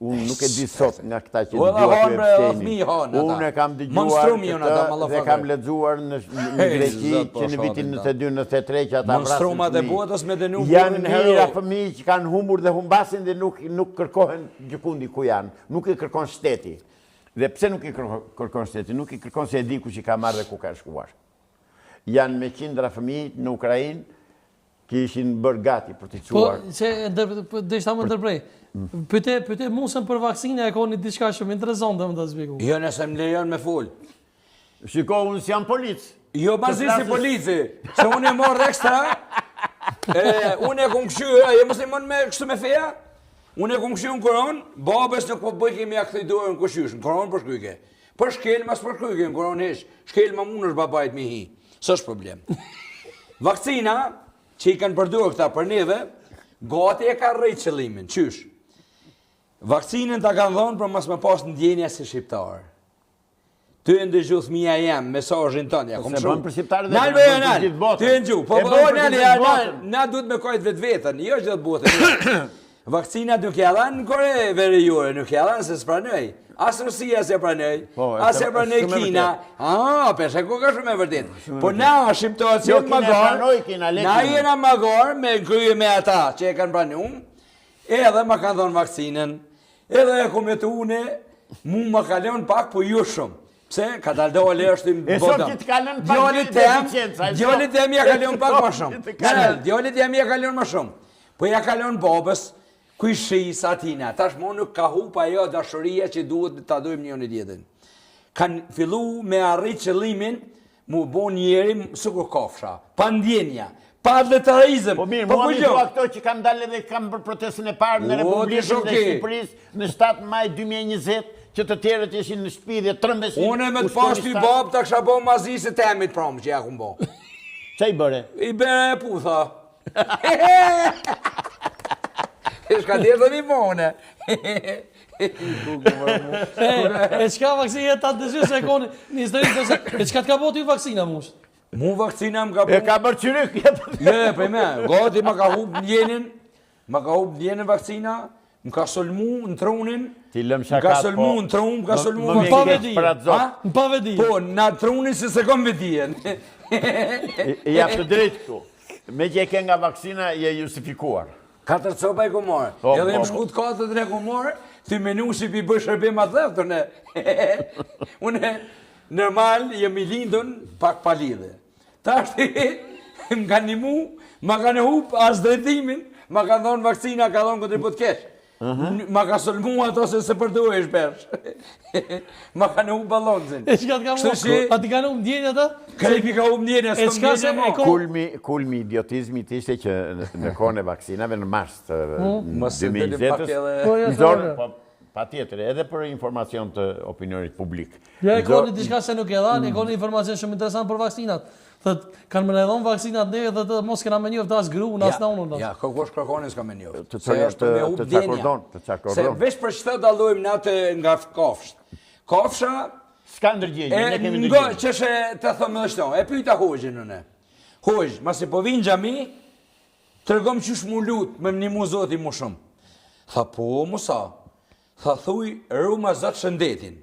unë nuk e di sot nga këta që Po, dëgjuar hanë ky bre, Epsteini. fëmijë hanë ata. Unë e kam dëgjuar Monstrumi janë ata, këtë dhe mallafaqe. kam lexuar në Greqi zot, po, që në vitin shohin, 92-93 që ata vrasin. Monstrumat e fëmijë. botës me dënu Janë burin hero. mira fëmijë që kanë humbur dhe humbasin dhe nuk kërkohen gjykundi ku janë. Nuk i kërkon shteti. Dhe pse nuk i kërkon shteti? Nuk i kërkon se e di ku që ka marrë dhe ku ka shkuar. Janë me qindra fëmijë në Ukrainë që ishin bërë gati për të Po, quar. që deshta më ndërprej. Pyte musën për vaksinë e ka një diçka shumë interesante më të zbiku. Jo, nëse më lejon me full. Shiko, unë si jam polic. Jo, bazi si polici, se unë e morë ekstra, unë e kom këshy, e muslimon me kështu me feja, unë e kom këshy në koron, babes nuk po bëj kemi a këthej dojë në këshysh, në koron për shkujke. Për shkel, mas për shkujke, në koron hesh, shkel ma mund është babajt mi hi, së është problem. Vakcina, që i kanë përdurë këta për neve, gati e ka rrejt qëllimin, qysh. Vakcinën ta kanë dhonë për mas me pas në djenja si shqiptarë. Ty e ndëgju thmija jam, mesazhin tënë, ja kom Se shumë. bën për shqiptarët dhe Nalë bën bëja për nalë, gjithë botën. ty e ndëgju, po E po, bën për nalë, gjithë botën. na duhet me kojt vetë vetën, jo gjithë botën. Vakcina nuk ja dhanë në Kore veriore, nuk ja dhanë se s'pranoj. As Rusia se pranoj, Po, as e pranoj shumë e Kina. Pesha ku ka shumë e vërtet. Po na shqiptarët Jo, janë Kina magar. pranoj, Kina lek Na janë. jena magar me kryje me ata që e kanë pranuar. Edhe ma kanë dhonë vakcinën, edhe e kometu une, mu ma kalon pak, po ju shumë. Pse? Ka daldole është i E sot që të kalon pak deficienca, e Djolit sot. tem ja kalon pak ma shumë. Të kalon. Djolit tem ja kalon ma shumë. Po ja kalon babës, kuj shis atina. Tash mo nuk ka hup ajo dashuria që duhet ta dojmë njën e tjetrin. Kanë fillu me arrit qëllimin, mu bo njeri sukur kofsha, pa ndjenja, pa letarizëm. Po mirë, po mua mi jo. thua këto që kanë dalë dhe kanë për protestën e parë në O, Republikën dish, e okej. Shqipërisë në 7 maj 2020, që të tjerët ishin në shtëpi dhe trëmbesin. Une me të pas ty bab të kësha bo mazi se temit promë që ja ku bo. Qa i bëre? I bere e putha. Shka tjerë dhe mi bone. E qka vaksinë e ta të dëzhu se e koni një histori të se... E qka të ka boti ju vaksina mush? Mu vakcina më ka E bo. ka bërë qyryk jetën. Je, për me, gati ma ka hub ndjenin, vakcina, më ka solmu në trunin, Ti lëm më shakat, ka solmu në trun, më ka solmu Më në vjen pa keq vedi. për atë zot. Ha? Në pa vedi. Po, në trunin se se kom vetijen. I jap të drejtë këtu. Me që e ke nga vaksina, je justifikuar. 4 copa i ku morë. Po, Edhe po, më shkut 4 e ku morë, ty menu si pi bësh shërbim atë dheftë, une. Une, normal, jemi lindun pak palidhe. Ta është, më ka një mu, ma ka në hup as drejtimin, ma ka dhonë vaksina, ka dhonë këtë ripot kesh. Ma ka solmu ato se se përdu e shpersh. Ma ka në hup balonzin. E qka të ka Kështu mu? që- A ti ka nuk ndjenjë ata? Krepi ka hup njene, E s'kom s'ka se njene e mo. ko- Kulmi idiotizmit ishte që në kohën e vaksinave në mars të Mos e delim pak 2020-ës, edhe- Po, ja, nxorën, se- po, pa tjetër, edhe për informacion të opinionit publik. Ja e koni diçka se nuk e dhanë, e koni informacion shumë interesant për vaksinat. Thët, kanë më nëjdhon vaksinat ne dhe të mos kena me njëftë as gru, as në unë. Ja, kërkosh kërkoni s'ka me njoftë. Të Se është me hup të djenja. cakordon, të Se cakordon. veç për çfarë dallojmë na të nga kofsht. Kofsha S'ka ndërgjegje, ne kemi nga ndërgjegje. çëshe të them edhe shto. E pyeta Hoxhin unë. Hoxh, masi po vin xhami, tregom qysh mu lut, me ndihmu Zoti më shumë. Tha po, Musa. Tha thuj Ruma Zot shëndetin.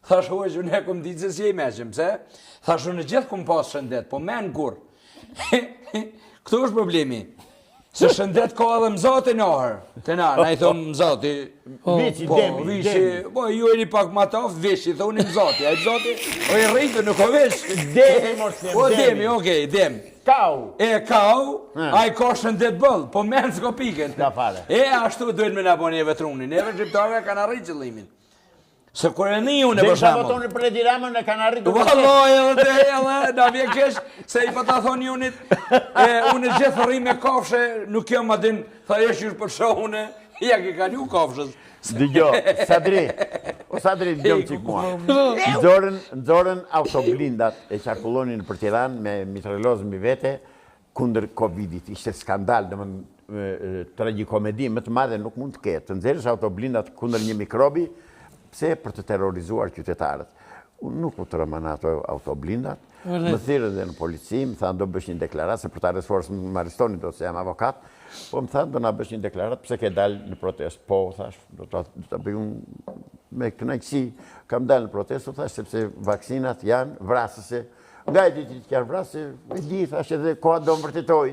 Thash Hoxh, unë e kom ditë se si e mëshëm, pse? Thash unë gjithë kom pas shëndet, po men kur. Këtu është problemi. Se shëndet ka edhe mzati në ahër. Të na i thonë mzati. Vici, demi. Vici, ju e një pak ma taf, vici, thonë mzati. A i mzati, o i rritë, nuk o vish. Demi, morslim, O demi, okej, demi. Kau. E kau, a i ka shëndet bëllë, po menë s'ko piken. Ka fare. E ashtu duhet me në bo njeve trunin. Neve shqiptarve kanë arrit qëllimin. Se kur e një unë e për shamë. Dhe votoni për Edi Ramën e kanë arritur. Valloj edhe te edhe, na vje kesh, se i pa ta thonë unit, unë gjithë rri me kafshe, nuk jam ma din, tha jesh jysh për shohune, ja ke kalu kafshës. Dëgjo, Sadri, dëgjom qik mua. Nxorën autoblindat e qarkullonin për Tiranë me mitraillozë mbi vete kundër Covidit. Ishte skandal, tragikomedi më të madhe nuk mund të ketë. Të nxjerrësh autoblindat kundër një mikrobi, pse për të terrorizuar qytetarët. Unë nuk u të rëmana ato autoblindat, më thirë dhe në polici, më thanë do bësh një deklarat, se për të arrestuar së më arrestoni do të jam avokat, po më thanë do nga bësh një deklarat, pse ke dalë në protest. Po, thash, do të bëj unë me kënaqësi, kam dalë në protest, thash, sepse vaksinat janë vrasëse. Nga e ditë që janë vrasëse, e di, thash, edhe koha do më vërtetoj,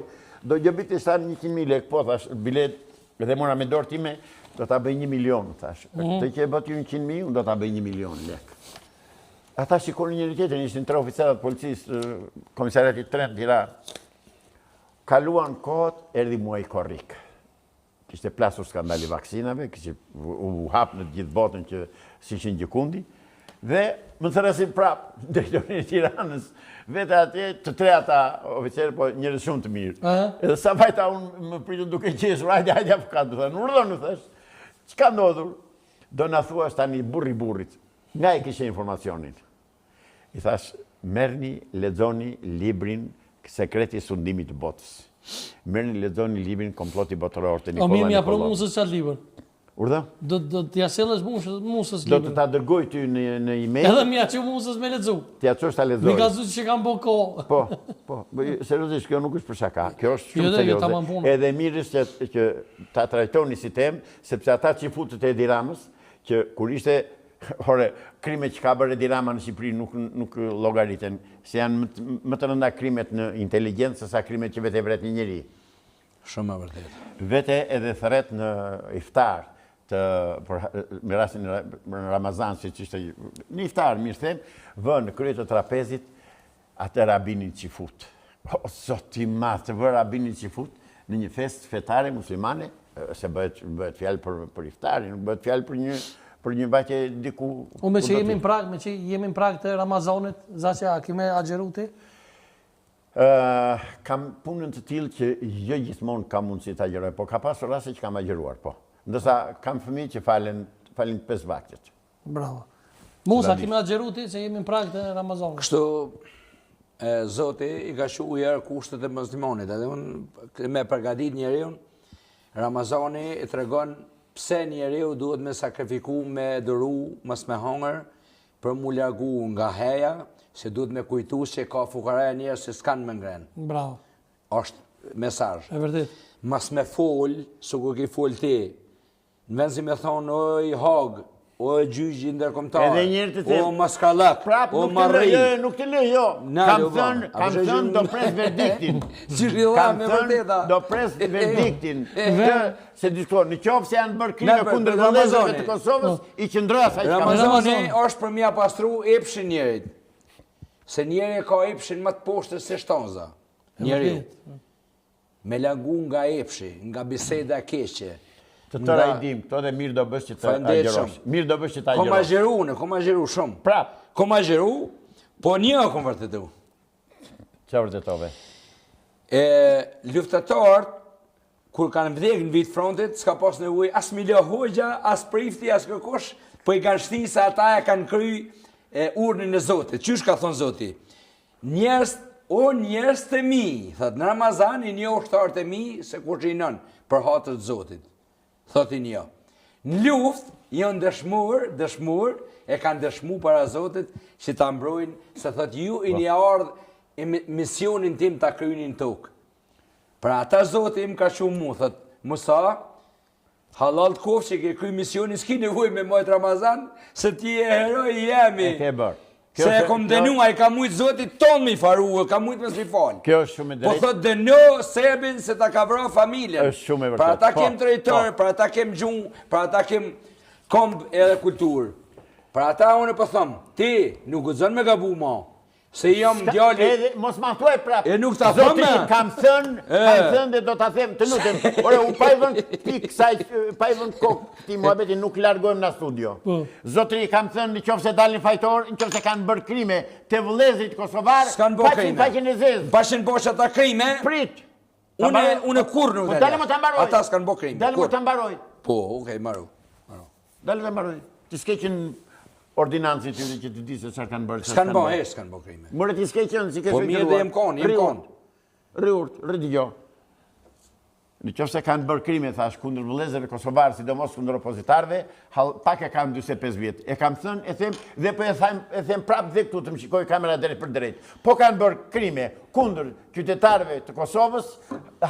do gjëbit e stanë 100.000 lek, po, thash, bilet, edhe mora me dorë time, do të bëj 1 milion, thash. Të që e bët ju 100.000, unë do të bëj 1 milion lek. Ata shikoni njëri tjetër, ishin 3 oficerat policisë, komisariatit Trent, Tiranë. Kaluan kohët, erdi muaj korrik. Kishte plasur skandali vaksinave, kishte u hapë në gjithë botën që si ishin gjikundi, dhe më thërasin prapë, drejtorin e Tiranës, vete atje të 3 ata oficerë, po njërës shumë të mirë. Edhe sa vajta unë më pritën duke qeshur, hajde avokat, më thënë, urdhënë, thash, çka ndodhur? Do na thuash tani burrit, nga e kishe informacionin? I thash, merrni, lexoni librin Sekreti i sundimit të botës. Merrni, lexoni librin Komploti botëror të Nikola Nikolov. Mi Nikolov. musës qatë libër. Urdhë? Do t'ja sellësh musës Do libër. të ta dërgoj ty në email. Edhe mi që musës me lexu. T'ja çosh ta lexoj. Mi ka zu që kam bo kohë. Po, seriozisht, kjo nuk është për shaka. Kjo është Jo, shumë dhe, jo, tamam serioze. punë. Edhe mirës që ta trajtoni si temë, sepse ata që futët e Edi Ramës, që kur ishte, krime që ka bërë Edi Rama në Shqipëri nuk llogariten, se janë më të rënda krimet në inteligjencë se sa krimet që vete vret një njeri. Shumë e vërtet. Vete edhe thret në iftar, me rastin në Ramazan, si që ishte një iftar, mirë them, vë në krye të trapezit, atë rabinin që fut. O, zoti madh, të vë rabinin që fut në një fest fetare muslimane, se bëhet fjalë për iftarin, nuk bëhet fjalë për një vajtje diku... Me që jemi në prag të Ramazanit, Zaqa, a kime agjeru ti? Kam punën të tillë që jo gjithmonë kam mundësi të agjeroj, po ka pasur raste që kam agjeruar, po. Ndërsa kam fëmijë që falen 5 vaktet. Bravo. Musa, kime agjeru ti që jemi në prag të Ramazanit? Kështu, Zoti i ka shu ujerë kushtet e muslimonit, edhe unë me përgatit njeriun, Ramazani i tregon pse njeriu duhet me sakrifiku, me dëru, mos me hongër, për mu largu nga heja, se duhet me kujtu që ka fukaraja njerëz që s'kan me ngren. Bravo. Është mesazh. E vërtet. Mos me fol, sukur ki fol ti. Në vend si me thonë, oj hag, o gjyqi ndërkombëtar, Edhe njerë të them, o maskallak, prap, o nuk marri. të lë, jo. Kam thënë do pres verdiktin. Kam thënë do pres verdiktin. Se diskuton, në qoftë se janë bërë krime kundër vëllezërve të Kosovës, i qëndroj asaj që kam thënë. Ramazani është për mja pastru epshin njerit. Se njeri ka epshin më të poshtë se shtonza. Njeri. Me lagu nga epshi, nga biseda keqe. Të tëra i dim, këto dhe mirë do bësh që të agjerosh. Mirë do bësh që të agjerosh. Kom agjeru shumë. Prap. Kom agjeru, po një kom vërtetu. Qa vërtetove? Luftatarët, kur kanë vdekë në vitë frontit, s'ka pas nevojë as Milo Hoxha, as Prifti, as kërkosh, po i kanë shti se ata e kanë kry urnin e Zotit. Qysh ka thonë Zoti? Njerëz të mi, thot në Ramazan i një ushtarët e mi, se kur që i nën, për hatët Zotit. Thotin jo. Në luft, janë dëshmur, e kanë dëshmu para Zotit, që ta mbrojnë, se thot ju i një ardhë misionin tim ta krynin tokë. Pra ata Zotit im ka shumë mu, thot, Musa, halal të kofë që ke kry misionin, s'ki nevoj me mojtë Ramazan, se ti e heroj jemi. E ke bërë. Se e kom denu, a i ka mujtë zotit ton me i faru, ka mujtë me s'mi falë. Kjo është shumë e Po drejtë. thot denu Serbin se ta ka vra familjen. Është shumë e vërtetë. Pra ata Po, kem drejtor, pra ata kem gjumë, pra ata kem komb edhe kulturë. Pra ata unë po thëmë, ti nuk gëzën me gabu ma, se jam djali... Edhe mos ma thuaj prapë. E nuk ta thëmë. Zotri, kam thënë dhe do ta them, të lutem. Ore, u pa i vën pikë saj, pa i vën kokë këti muhabeti, nuk largojmë nga studio. Zotri, kam thënë në qofë se dalin fajtor, në qofë se kanë bërë krime të vëllezrit kosovar, faqin e zezë. Pashin bosh ata krime, Prit. unë kur nuk Dalë më të mbaroj. Ata s'kanë bo krime. Dalë më të mbaroj. Po, okej, maru. Dalë të mbaroj. Të skeqen ordinancit që të di se çfarë kanë bërë. S'kanë bo, s'kanë bo krime. Mërë ti skeqen si ke Po mirë dhe jem konë. Rriurt, rridigjo. Në qoftë se kanë bërë krime, thash, kundër vëllezërve kosovarë, sidomos kundër opozitarëve, pak e kam 45 vjet. E kam thënë, e them, dhe po e them prapë dhe këtu të më shikoj kamera drejt për drejt. Po kanë bërë krime kundër qytetarëve të Kosovës,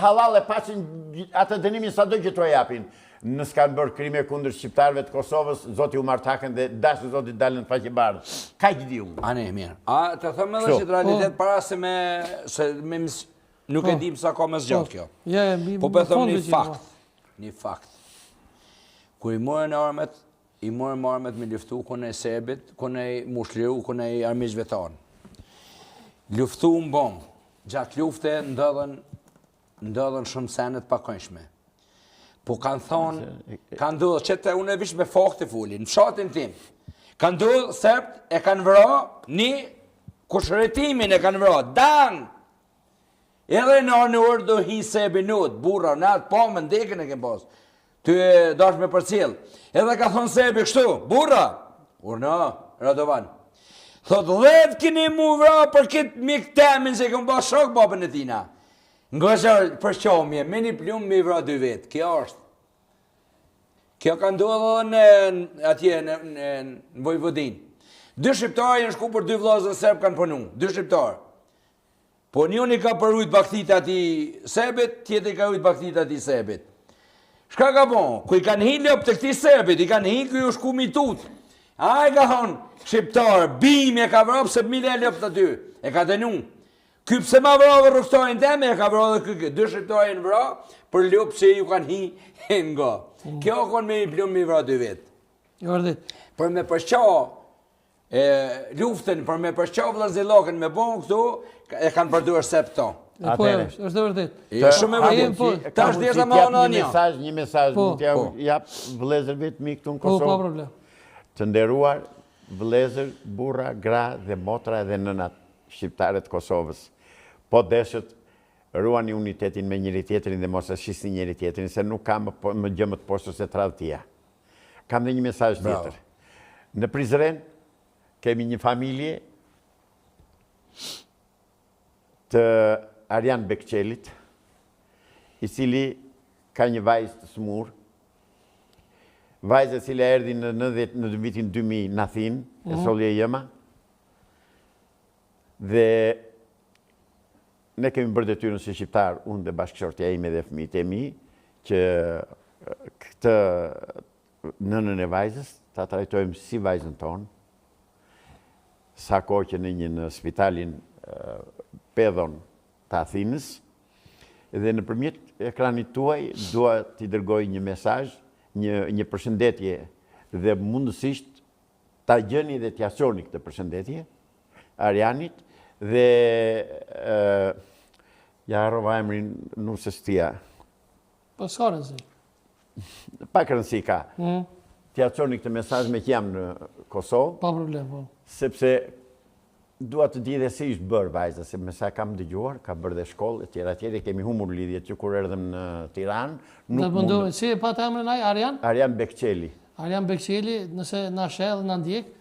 halal e paqin atë dënimin sado që t'u japin. Nësë kanë bërë krime kundër shqiptarëve të Kosovës, zoti u martakën dhe dashë zoti dalën në faqe bardhë. Ka që di unë. A ne, mirë. A, të thëmë edhe që të realitet para se me nuk e dim sa ka me zgjatë kjo. Po për thëmë një fakt. Kër i morën armet, me luftu kone e Serbit, kone e mushliru, kone e armiqve tanë. Luftu në bombë. Gjatë lufte ndodhen shumë senet pakojshme. Po kanë thonë, kanë dodhë, që të unë e vish me fakte fulin, në fshatin tim. Kanë dodhë, Serbt e kanë vra, një kushëretimin e kanë vra, dan! Edhe në orë do hi Serbi nut, burra, në atë po më ndekën e kemë pas. Ty e dash me përcjell. Edhe ka thonë Serbi kështu, burra! Urna, Radovan. Thot, dhe kini mu vra për këtë mik temin se kemë pas shok babën e tina. Nga shërë për qomje, me një plumë me vra 2 vetë, kjo është. Kjo ka ndodhë në atje në Vojvodin. 2 shqiptarë jenë shku për 2 vllazë serb kanë punu, 2 shqiptarë. Po njëni ka përrujt baktit ati Serbit, tjetëri ka rujt baktit ati Serbit. Shka ka bon, ku i kanë hi lop të këti Serbit, i kanë hi ku ju shku mitut. A i ka thonë, shqiptarë, bim e ka vrapë se mile lop të ty, e ka denu. Ky pse ma vrave rrugtorin teme, e ka vrave kë 2 shqiptarë në vra, për lupë që ju kanë hi nga. Kjo konë me një plumë me vra 2 vetë. Për me përqa luftën, për me përqa vllazëllokën me bon këtu, e kanë përduar Serb to. Po, është dhe vërtet. Shumë e vërtet. Ta është djesa ma në një. Një mesazh, në jap vëllezërve të mi këtu në Kosovë. Po, pa problem. Të nderuar vëllezër, burra, gra dhe motra dhe nënat shqiptare të Kosovës. Po deshët, ruani unitetin me njëri tjetrin dhe mos e shisni njëri tjetrin, se nuk kam më gjë më të poshtë se tradhtia. Kam dhe një mesazh tjetër. Në Prizren kemi një familje të Arjan Bekçelit, i cili ka një vajzë të smur. Vajzë e cila erdhi në vitin 2000 në Athinë, e solje jema. Dhe ne kemi bërë detyrën si shqiptar, unë dhe bashkëshortja ime dhe fëmijët e mi, që këtë nënën e vajzës, ta trajtojmë si vajzën tonë, sa kohë që në spitalin Pedhon të Athinës, dhe nëpërmjet ekranit tuaj, dua t'i dërgoj një mesazh, një përshëndetje, dhe mundësisht ta gjeni dhe t'ja çoni këtë përshëndetje, Arjanit, dhe ja harrova emrin nusës tia. Po s'ka rëndësi. Pak rëndësi ka. T'ja çoni këtë mesazh me që jam në Kosovë. Pa problem, po. Sepse dua të di dhe si ishtë bërë vajza, se me sa kam dëgjuar, ka bërë dhe shkollë, tjera, kemi humur lidhjet që kur erdhëm në Tiranë. Në mundohet, si e pa të emrin ai, Arjan? Arjan Bekçeli. Arjan Bekçeli, nëse na sheh dhe na ndjek,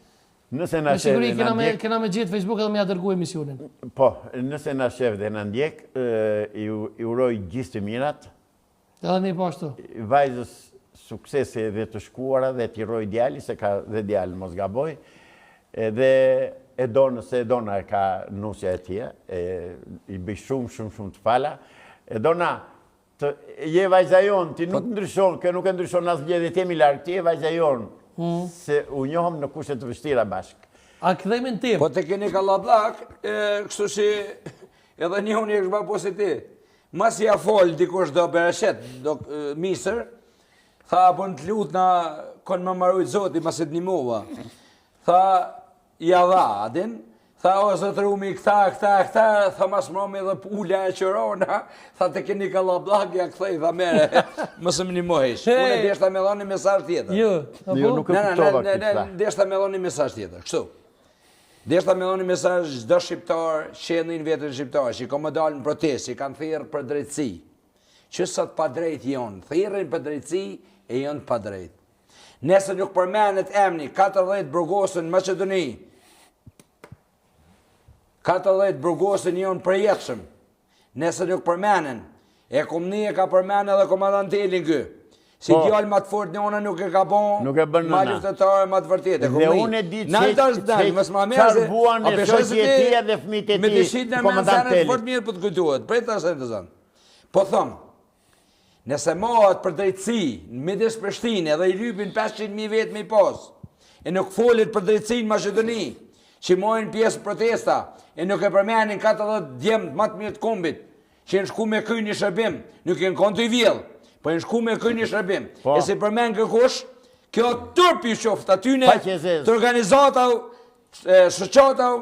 nëse na shef dhe na ndjek, kena me gjithë Facebook edhe me ja dërgu emisionin. Po, nëse na shef dhe na ndjek, i uroj gjithë të mirat. Edhe ne po ashtu. Vajzës suksese dhe të shkuara dhe t'i uroj djali, se ka dhe djali mos gaboj. Dhe e do nëse e dona e ka nusja e tje, i bëj shumë të fala. E dona, je vajza jonë, ti nuk ndryshon, kë nuk e ndryshon asgjë dhe t'jemi largë, ti je vajza jonë, se u njohëm në kushte të vështira bashkë. A këdhejme në tim? Po të keni kallablak, kështu që edhe një unë e kështë ba pozitiv. Mas ja folë dikush do Bereshet, do misër, tha, bën të lutë na konë më marujtë zoti, masit një muva. Tha, ja dha, adin, tha, o, zotë rumi, këta, tha, mas mromi dhe pula e qërona, tha, të keni kallablak, ja këthej, tha, mere, mësë më një mohesh. Unë e deshta me dhoni mesazh tjetër. Jo, nuk e kuptova këtë. Deshta me dhoni mesazh tjetër, kështu. Deshta me dhoni mesazh çdo shqiptar, qendrin vetën shqiptar, që ka më dalë në protestë, kanë thirrë për drejtësi. Që sot pa drejt jonë, thirrin për drejtësi e jonë pa drejt. Nëse nuk përmenet emni 40 burgosën në Maqedoni, 40 burgosën jonë përjetshëm, nëse nuk përmenen, e komni e ka përmenen edhe komandantelin kë. Si djallë ma të fort në ona nuk e ka bon, ma luftetare ma të vërtet. Dhe unë e di që vuan e shokjetia dhe fmit e ti komandantelit. Fort mirë për të kujtuat, prej të asë e të zanë. Po thëmë, nëse mohat për drejtësi në midis Prishtinë edhe i lypin 500.000 vetë me i pas, e nuk folit për drejtësi në Maqedoni, që mojnë pjesë protesta, e nuk e përmenin 40 djemë më të mirë të kombit, që në shku me këj një shërbim, nuk e në kontë i vjellë, po në shku me këj një shërbim. E si përmen këkush, kjo tërpi qoftë atyne të organizatau, shëqatau,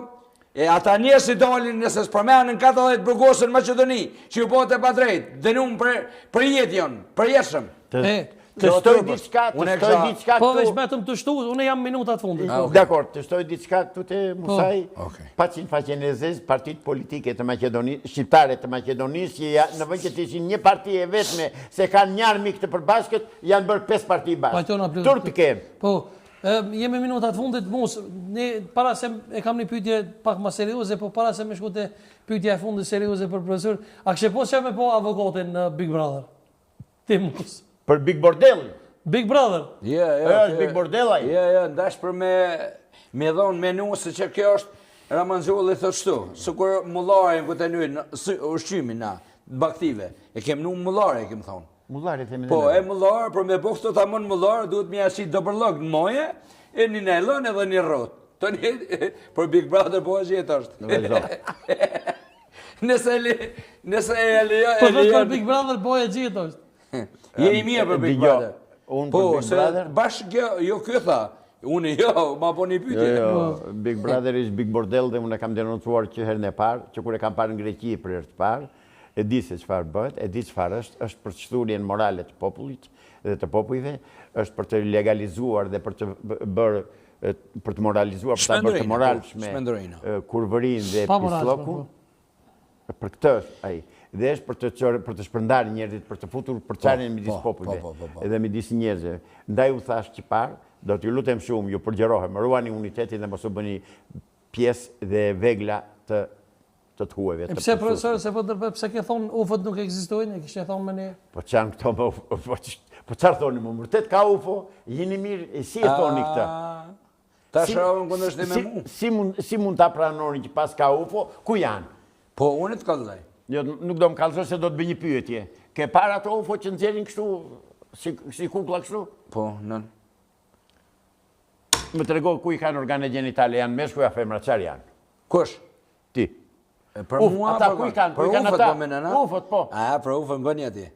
e ata njerë si dalin nëse së përmenin 40 burgosën në Maqedoni, që ju bote pa drejt, dënum për jetë jonë, për jetëshëm. Të shtoj diçka këtu. Po veç betëm të shtu, unë jam minutat fundit. Dakor, të shtoj diçka këtu të Musaj, 450 partit politike të Maqedonisë, shqiptare të Maqedonisë, që në vend që të ishin një parti e vetme, se kanë një armik të përbashkët, janë bërë 5 parti bashkë. Turpi kem. Po, jemi minutat fundit, Mus, para se e kam një pyetje pak ma serioze, po para se me shku të pyetja e fundit serioze për profesor, a kështë po që me po avokatin në Big Brother? Ti Mus. Për Big Bordel? Big Brother? është Big Bordelaj? Ndash për me dhonë menu, se që kjo është Ramanzulli thot shtu, së kur mullarin këtë njën, ushqymin na, baktive, e kem nu mullare, e kem thonë. Mullare, themi dhe Po, e mullar, për me bëhë të ta mund mullar, duhet me ashtë dobërlog në moje, e një nailon edhe një rot. Të një, për Big Brother po është jetë është. Nëse e lejon... Po të për Big Brother po e gjithë është. Je i mirë për Big Brother. Unë për Big Brother? Bashkë kjo, jo kjo tha. Unë jo, ma po një pytje. Big Brother ishtë Big Bordel dhe unë e kam denoncuar që herën e parë, që kur e kam parë në Greqi për herë të parë, e di se qëfar bëhet, e di qëfar është për çështjen morale të popullit dhe të popujve, është për të legalizuar dhe për të bërë, për të moralizuar, për të bërë të moralshme kurvërin dhe pislokun. Për këtë është ai. Dhe është për të shpërndarë njerëzit, për të futur përçarjen midis popujve edhe midis njerëzve. Ndaj u thash që parë, do t'ju lutem shumë, ju përgjerohem, ruani unitetin dhe mos u bëni pjesë dhe vegla të huajve. E pse profesor, se pse ke thonë UFO-t nuk ekzistojnë, e kishte thonë më ne? Po çan këto po çfarë thoni më vërtet ka UFO? Jeni mirë, si e thoni këtë? Ta shohim kundërshtim me mua. Si mund ta pranoni që pas ka UFO, ku janë? Po unë të kallëzoj. Jo, nuk do më kallëzoj se do të bëj një pyetje. Ke para ato UFO që nxjerrin kështu si kuklla kështu? Po, nën. Më trego ku i kanë organet gjenitale, janë meshkuj a femra, çfarë janë? Kush? Ti. Për mua ata ku i kanë? Ku i kanë ata? UFO-t po. Për UFO ngoni aty.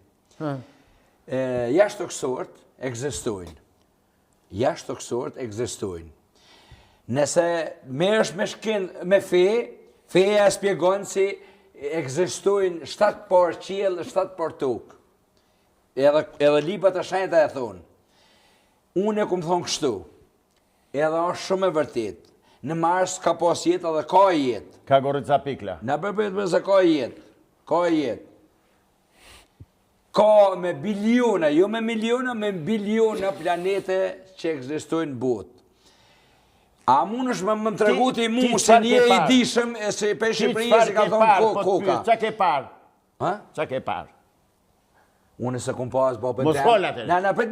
Jashtë toksort ekzistojnë. Jashtë toksort ekzistojnë. Nëse merresh me shken me feja e shpjegon si ekzistojnë 7 por qiell, 7 por tokë. Edhe librat e shenjta e thonë. Unë e kum thonë kështu. Edhe është shumë e vërtet. Në Mars ka pas jetë edhe ka jetë. Ka Gorica Pikla. Na përbet me se ka jetë. Ka jetë. Ka me biliona, jo me miliona, me biliona planete që ekzistojnë në botë. A mund është më të treguti mu se një i dishëm e se për Shqipëria se ka thonë koka. Qa ke parë? Ha? Qa ke parë? Unë se kum pas babën tem. Moskol atër. Na prit,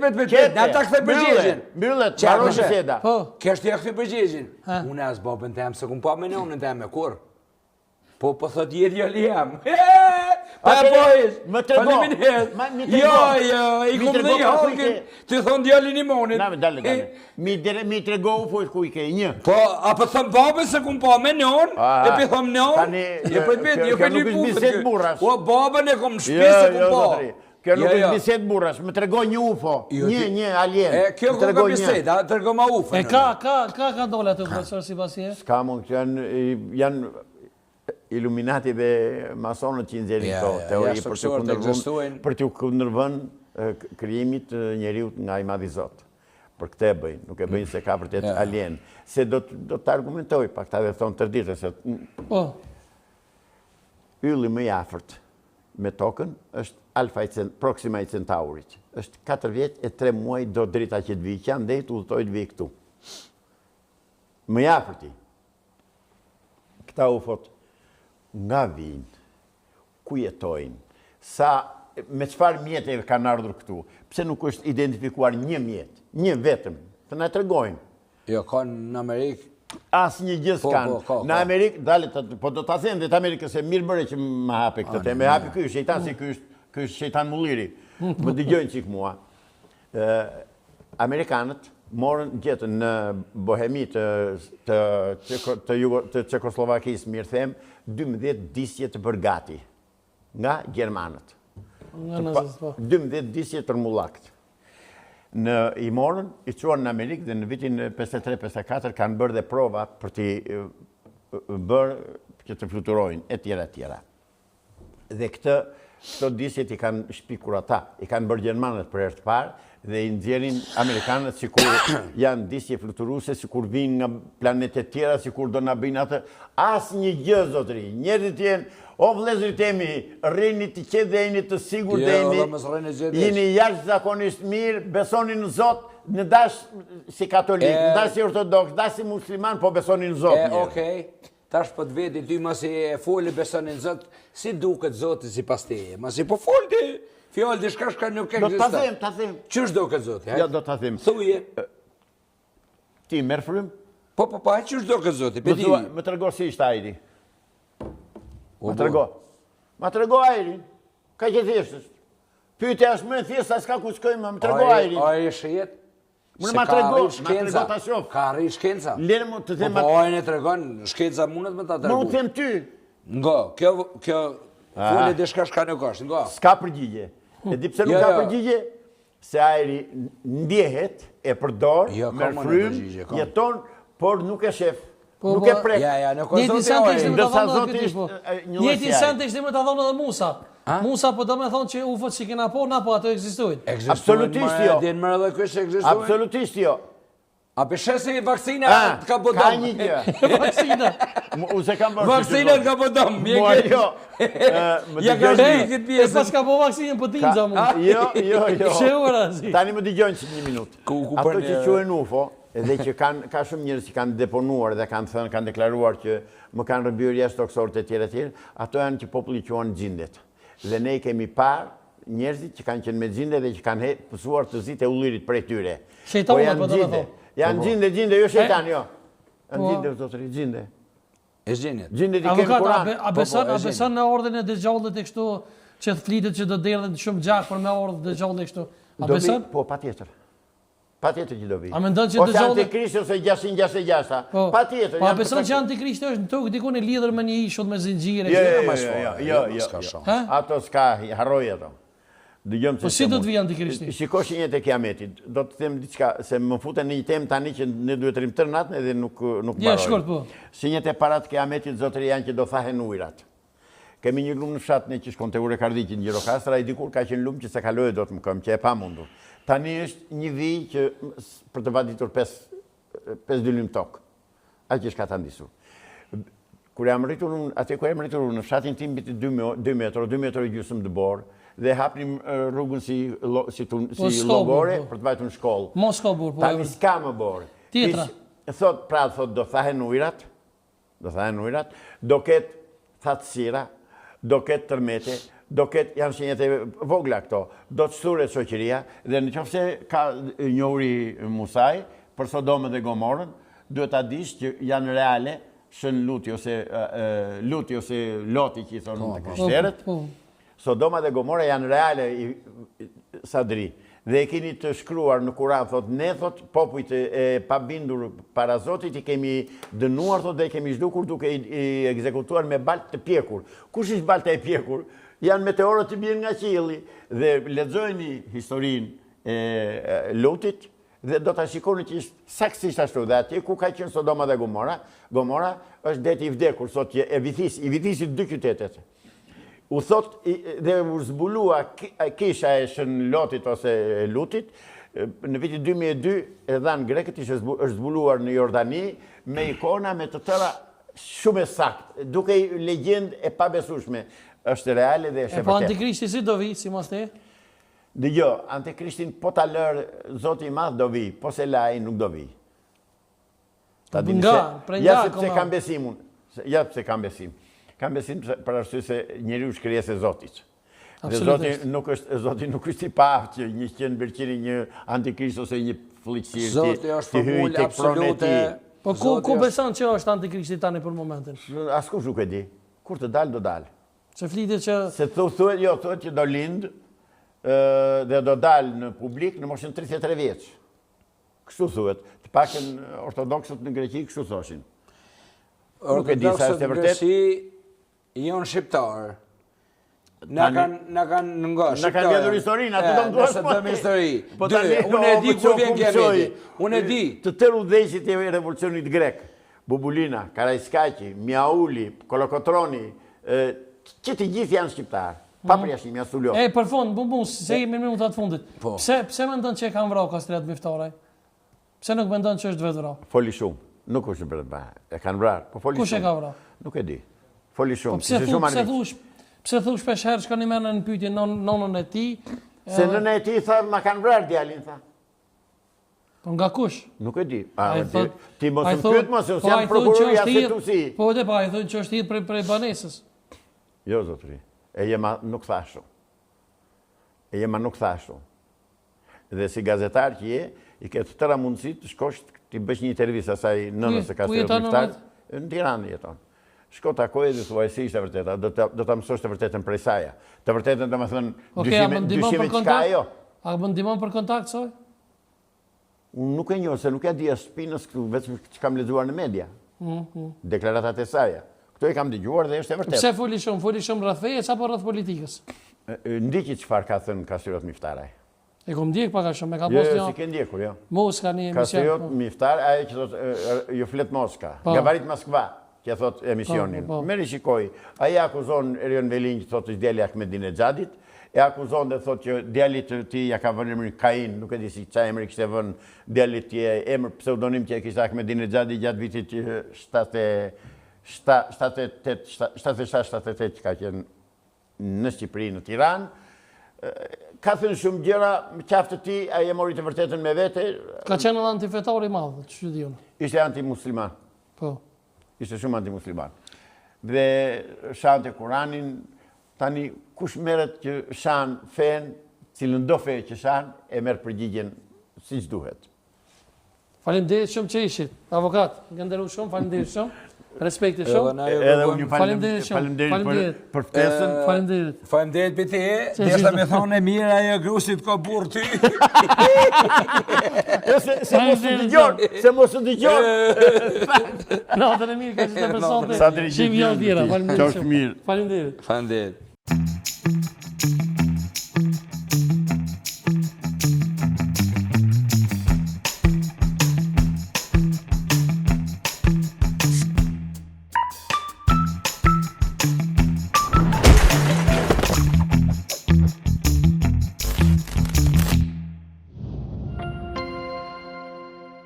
na ta kthe përgjigjen. Mbyllet, baro biseda. Kështë ja kthe përgjigjen. Unë as babën tem se kum pa me në unën tem e kur. Po thot jetë jo li jam. Më trego. I kumë dhe i halkin, të thonë djallin imonit. Mi trego ufojt ku i ke një. Po, a për thëmë babë se kumë pa me njën, e për thëmë njën, e për të betë, e për një pufët. O, babën e kumë shpisë se kumë pa. Kjo nuk është biset burrash, më tregoj një UFO, një alien. Kjo nuk ka biset, a tregoj ma UFO. E ka dole atë profesor Sibasje? S'ka mund, janë iluminati dhe masonët që nxjerrin këto teori për t'u kundërvën krijimit njeriut nga i madhi Zot. Për këtë e bëjnë, nuk e bëjnë se ka vërtet alien. Se do të argumentoj, pak ta dhe thonë tërdite, se ylli më i afërt me tokën është Alfa Proxima i Centaurit. Është 4 vjet e 3 muaj do drita që të vi, që janë dhe të udhëtoj të vi këtu. Më afërti. Këta ufot nga vinë, ku jetojnë, me çfarë mjete kanë ardhur këtu, pse nuk është identifikuar një mjet, një vetëm, të na tregojnë. Jo, kanë në Amerikë. Asë një gjë s'kanë. Në Amerikë, po do të them dhe të Amerikës e mirë bëre që më hape këtë temë. Me hape ky shejtan si ky është shejtan mulliri. Më dëgjojnë qik mua. Amerikanët morën gjetën në Bohemi të Çekoslovakisë, mirë them, 12 disje të bërgati nga Gjermanët. 12 disje të rmullakt. I morën, i quan në Amerikë dhe në vitin 53-54 kanë bërë dhe prova për t'i bërë që të fluturojnë, e tjera. Dhe këto disjet i kanë shpikur ata, i kanë bërë Gjermanët për herë të parë dhe i nxjerrin Amerikanët sikur janë disje fluturuse, sikur vinë nga planetet tjera, sikur do na bëjnë atë. Asë një gjë, zotëri, njerëzit jenë, o vëllezërit e mi, rrini të qetë dhe jeni të sigur dhe jeni jashtë zakonisht mirë, besoni në Zot, në dash si katolik, në dash si ortodoks, dash si musliman, po besoni në Zot mirë. Okej, tash po të vedi, ty ma si e foli besoni në Zot, si duket Zotit si pas teje, ma si po foli ti, fjallë di shka nuk eksistat. Do të them. Qësh duket Zotit? Ja, do të them. Thuje. Ti merë frym? Po, qësh duket Zotit? Më tërgo si ishte ajri. Ma trego ajrin, ka që thjeshtës. Pyte është më thjesht, s'ka ku shkojmë, më trego ajrin. Ajri shjet? Më ma trego ta shof. Ka arri shkenca? Po ajrin e tregon, shkenca mundet me ta tregu. Më u them ty. Nga, kjo fole dhe shka nuk është, nga. S'ka përgjigje. E di pse nuk ka përgjigje? Se ajri ndjehet, e përdor, me frym, jeton, por nuk e shef. Nuk e prek. Njëti sent ishte më të thonë edhe Musa. Musa po do me thonë që ufot që kena po, na po ato eksistojnë. Absolutisht jo. Absolutisht jo. A pëshesi vaksina të ka bodom. Ka një gjë. Vaksina. Vaksina të ka bodom. Mua jo. Ja ka shkej këtë E pjesë. pas ka po vaksinën për t'in za mu. Jo. Shëura si. Tani më dëgjojnë që një minutë. Ato që quhen UFO, edhe që ka shumë njerëz që kanë deponuar dhe kanë thënë, kanë deklaruar që më kanë rëmbyer jashtë tokësorët e tjera, ato janë që populli quhen xhindet. Dhe ne kemi parë njerëzit që kanë qenë me xhinde dhe që kanë pësuar të zitë e ullirit prej tyre. Shejtanët po do të thonë. Janë xhinde, jo shejtan, jo. Janë xhinde, zotëri, xhinde. E xhenit. Xhindet i kenë Kur'an. A beson në ordën e dëgjallit e kështu që flitet që do derdhen shumë gjak për me ordën e dëgjallit kështu? A beson? Po, patjetër. Patjetër që do vi. A mendon që ose antikrist ose 666. Patjetër. Po a beson që antikrist është në tokë diku në lidhur me një ishull me zinxhire? Jo. Ato s'ka, harroj ato. Dëgjom se. Po si do të vi antikrishti? Shiko shenjat e Kiametit. Do të them diçka se më futen në një temë tani që ne duhet të rrim tërë natën edhe nuk mbaroj. Ja, shkurt po. Shenjat e para të Kiametit zotëri janë që do thahen ujrat. Kemi një lumë në fshat ne që shkon te Urekardiqi në Gjirokastër, ai dikur ka qenë lumë që se kaloi dot më këm, që e pamundur. Tani është një vijë që për të vaditur 5 dylim tokë. Aq që ka ta ndisur. Kur jam rritur në fshatin tim mbi 2 metra e gjysmë dëbor dhe hapnim rrugën si llogore për të vajtur në shkollë. Moskobur po. Tani s'ka më borë. Tjetra. Thot do thahen ujrat, do ketë thatësira, do ketë tërmete, do ketë janë shenjat e vogla këto, do të shturet shoqëria dhe nëse ka njohuri Musaj për Sodomën dhe Gomorën, duhet ta dish që janë reale, shën luti ose loti që i thonë të krishterët. Sodoma dhe Gomora janë reale, Sadri. Dhe e keni të shkruar në Kuran, thot, ne, thot, popujt e pabindur para Zotit i kemi dënuar, thot, dhe i kemi zhdukur duke i ekzekutuar me baltë të pjekur. Kush ishtë baltë e pjekur? Janë meteorët të bjen nga qielli. Dhe lexojeni historinë e Lutit, dhe do të shikoni që ishtë saksisht ashtu. Dhe atje ku ka qenë Sodoma dhe Gomora, Gomora është deti i vdekur, sot që i vithisi 2 qytetet. U thot dhe u zbulua kisha e shën Lotit ose Lutit, në vitin 2002 e dhanë Grekët është zbuluar në Jordani me ikona me të tëra shumë e saktë, duke legjendë e pabesueshme. Është reale dhe është e vërtetë. Po Antikrishti si do vi, si mos te? Dëgjoj, Antikrishtin po ta lërë Zoti i Madh do vi, po se laj nuk do vi. Ja sepse kam besimun. Ja pse kam besim. Kam besim për arsye se njeriu është krijesë e Zotit. Dhe Zoti nuk është i paftë që një qenë një antikrist ose një fllëqësi. Zoti është formulë absolute. Po ku beson që është antikrishti tani për momentin? Askush nuk e di. Kur të dalë do dalë. Se flitet që se thuhet që do lind dhe do dalë në publik në moshën 33 vjeç. Kështu thuhet. Të paktën ortodoksët në Greqi kështu thoshin. Ortodoksët në Greqi janë shqiptar. Na kanë nga shqiptar. Na kanë vjedhur historinë, atë do të Nëse dëmë histori. Unë e di ku vjen Kiameti. Unë e di. Të tërë udhëheqësit e revolucionit grek, Bubulina, Karaiskaqi, Miauli, Kolokotroni, që të gjithë janë shqiptar. Pa përjashtim, janë sullo. Për fund, se jemi në minutat fundit. Pse mendon që e kanë vrarë Kastrat Miftaraj? Pse nuk mendon që është vetë vrarë? Foli shumë. Nuk është vetë e kanë vrarë, po foli shumë. Kush e ka vrarë? Nuk e di. Foli shumë. Pse thu shpesh herë shkoni më në pyetje nonën e tij? Se nëna e tij tha ma kanë vrarë djalin tha. Po nga kush? Nuk e di. Ti mos më pyet mos, se jam prokurori asetusi. Po dhe pa, ai thonë që është hir prej banesës. Jo zotëri. E jema nuk thashu. E jema nuk thashu. Dhe si gazetar që je, i ke të tëra mundësi të shkosh të bësh një intervistë asaj nënës së Kastrat Miftar. Në Tiranë jeton. Shko takoje dhe thuaj si ishte vërteta, do ta mësosh të vërtetën prej saja. Të vërtetën do më thënë dyshime qka ajo. A më ndihmon për kontakt, soj? Unë nuk e njoh, se nuk e di as spinës këtu, vetëm që kam lexuar në media. Deklaratat e saja. Këto e kam dëgjuar dhe është e vërtetë. Pse foli shumë rreth fejes apo rreth politikës? Ndiqi çfarë ka thënë Kastrat Miftaraj. E kom ndjek pak a shumë, me ka post jo. Si ke ndjekur, jo. Moska një emision. Kastrat Miftar, ajo që thotë, ju flet Moska. Gabarit Moskva. Që thot emisionin. Meri shikoj, aja akuzon Erion Velin që thot është djali Ahmedinexhadit, e akuzon dhe thot që djalit të ti ja ka vënë emrin Kain, nuk e di si qa emri kështë e vënë djalit tje, emër pseudonim që e kështë Ahmedinexhadi gjatë vitit 77-78 që ka qenë në Shqipëri, në Tiranë. Ka thënë shumë gjëra, më qaftë të ti, aje mori të vërtetën me vete. Ka qenë edhe antifetar i madhë, që di unë. Ishte antimusliman. Po. Ishte shumë antimusliman. Dhe shante Kuranin, tani kush merret që shan fen, cilën do fe që shan, e merr përgjigjen siç duhet. Faleminderit shumë që ishit, avokat. Nga nderu shumë, faleminderit shumë. Respekti shumë. Edhe unë faleminderit për ftesën. Faleminderit. Faleminderit për ti. Desha me thonë e mirë ajo grusit ka burr ty. Se mos u dëgjon. Natën e mirë, ka qenë personte. Shihim javë tjera. Faleminderit. Qoftë mirë. Faleminderit. Faleminderit.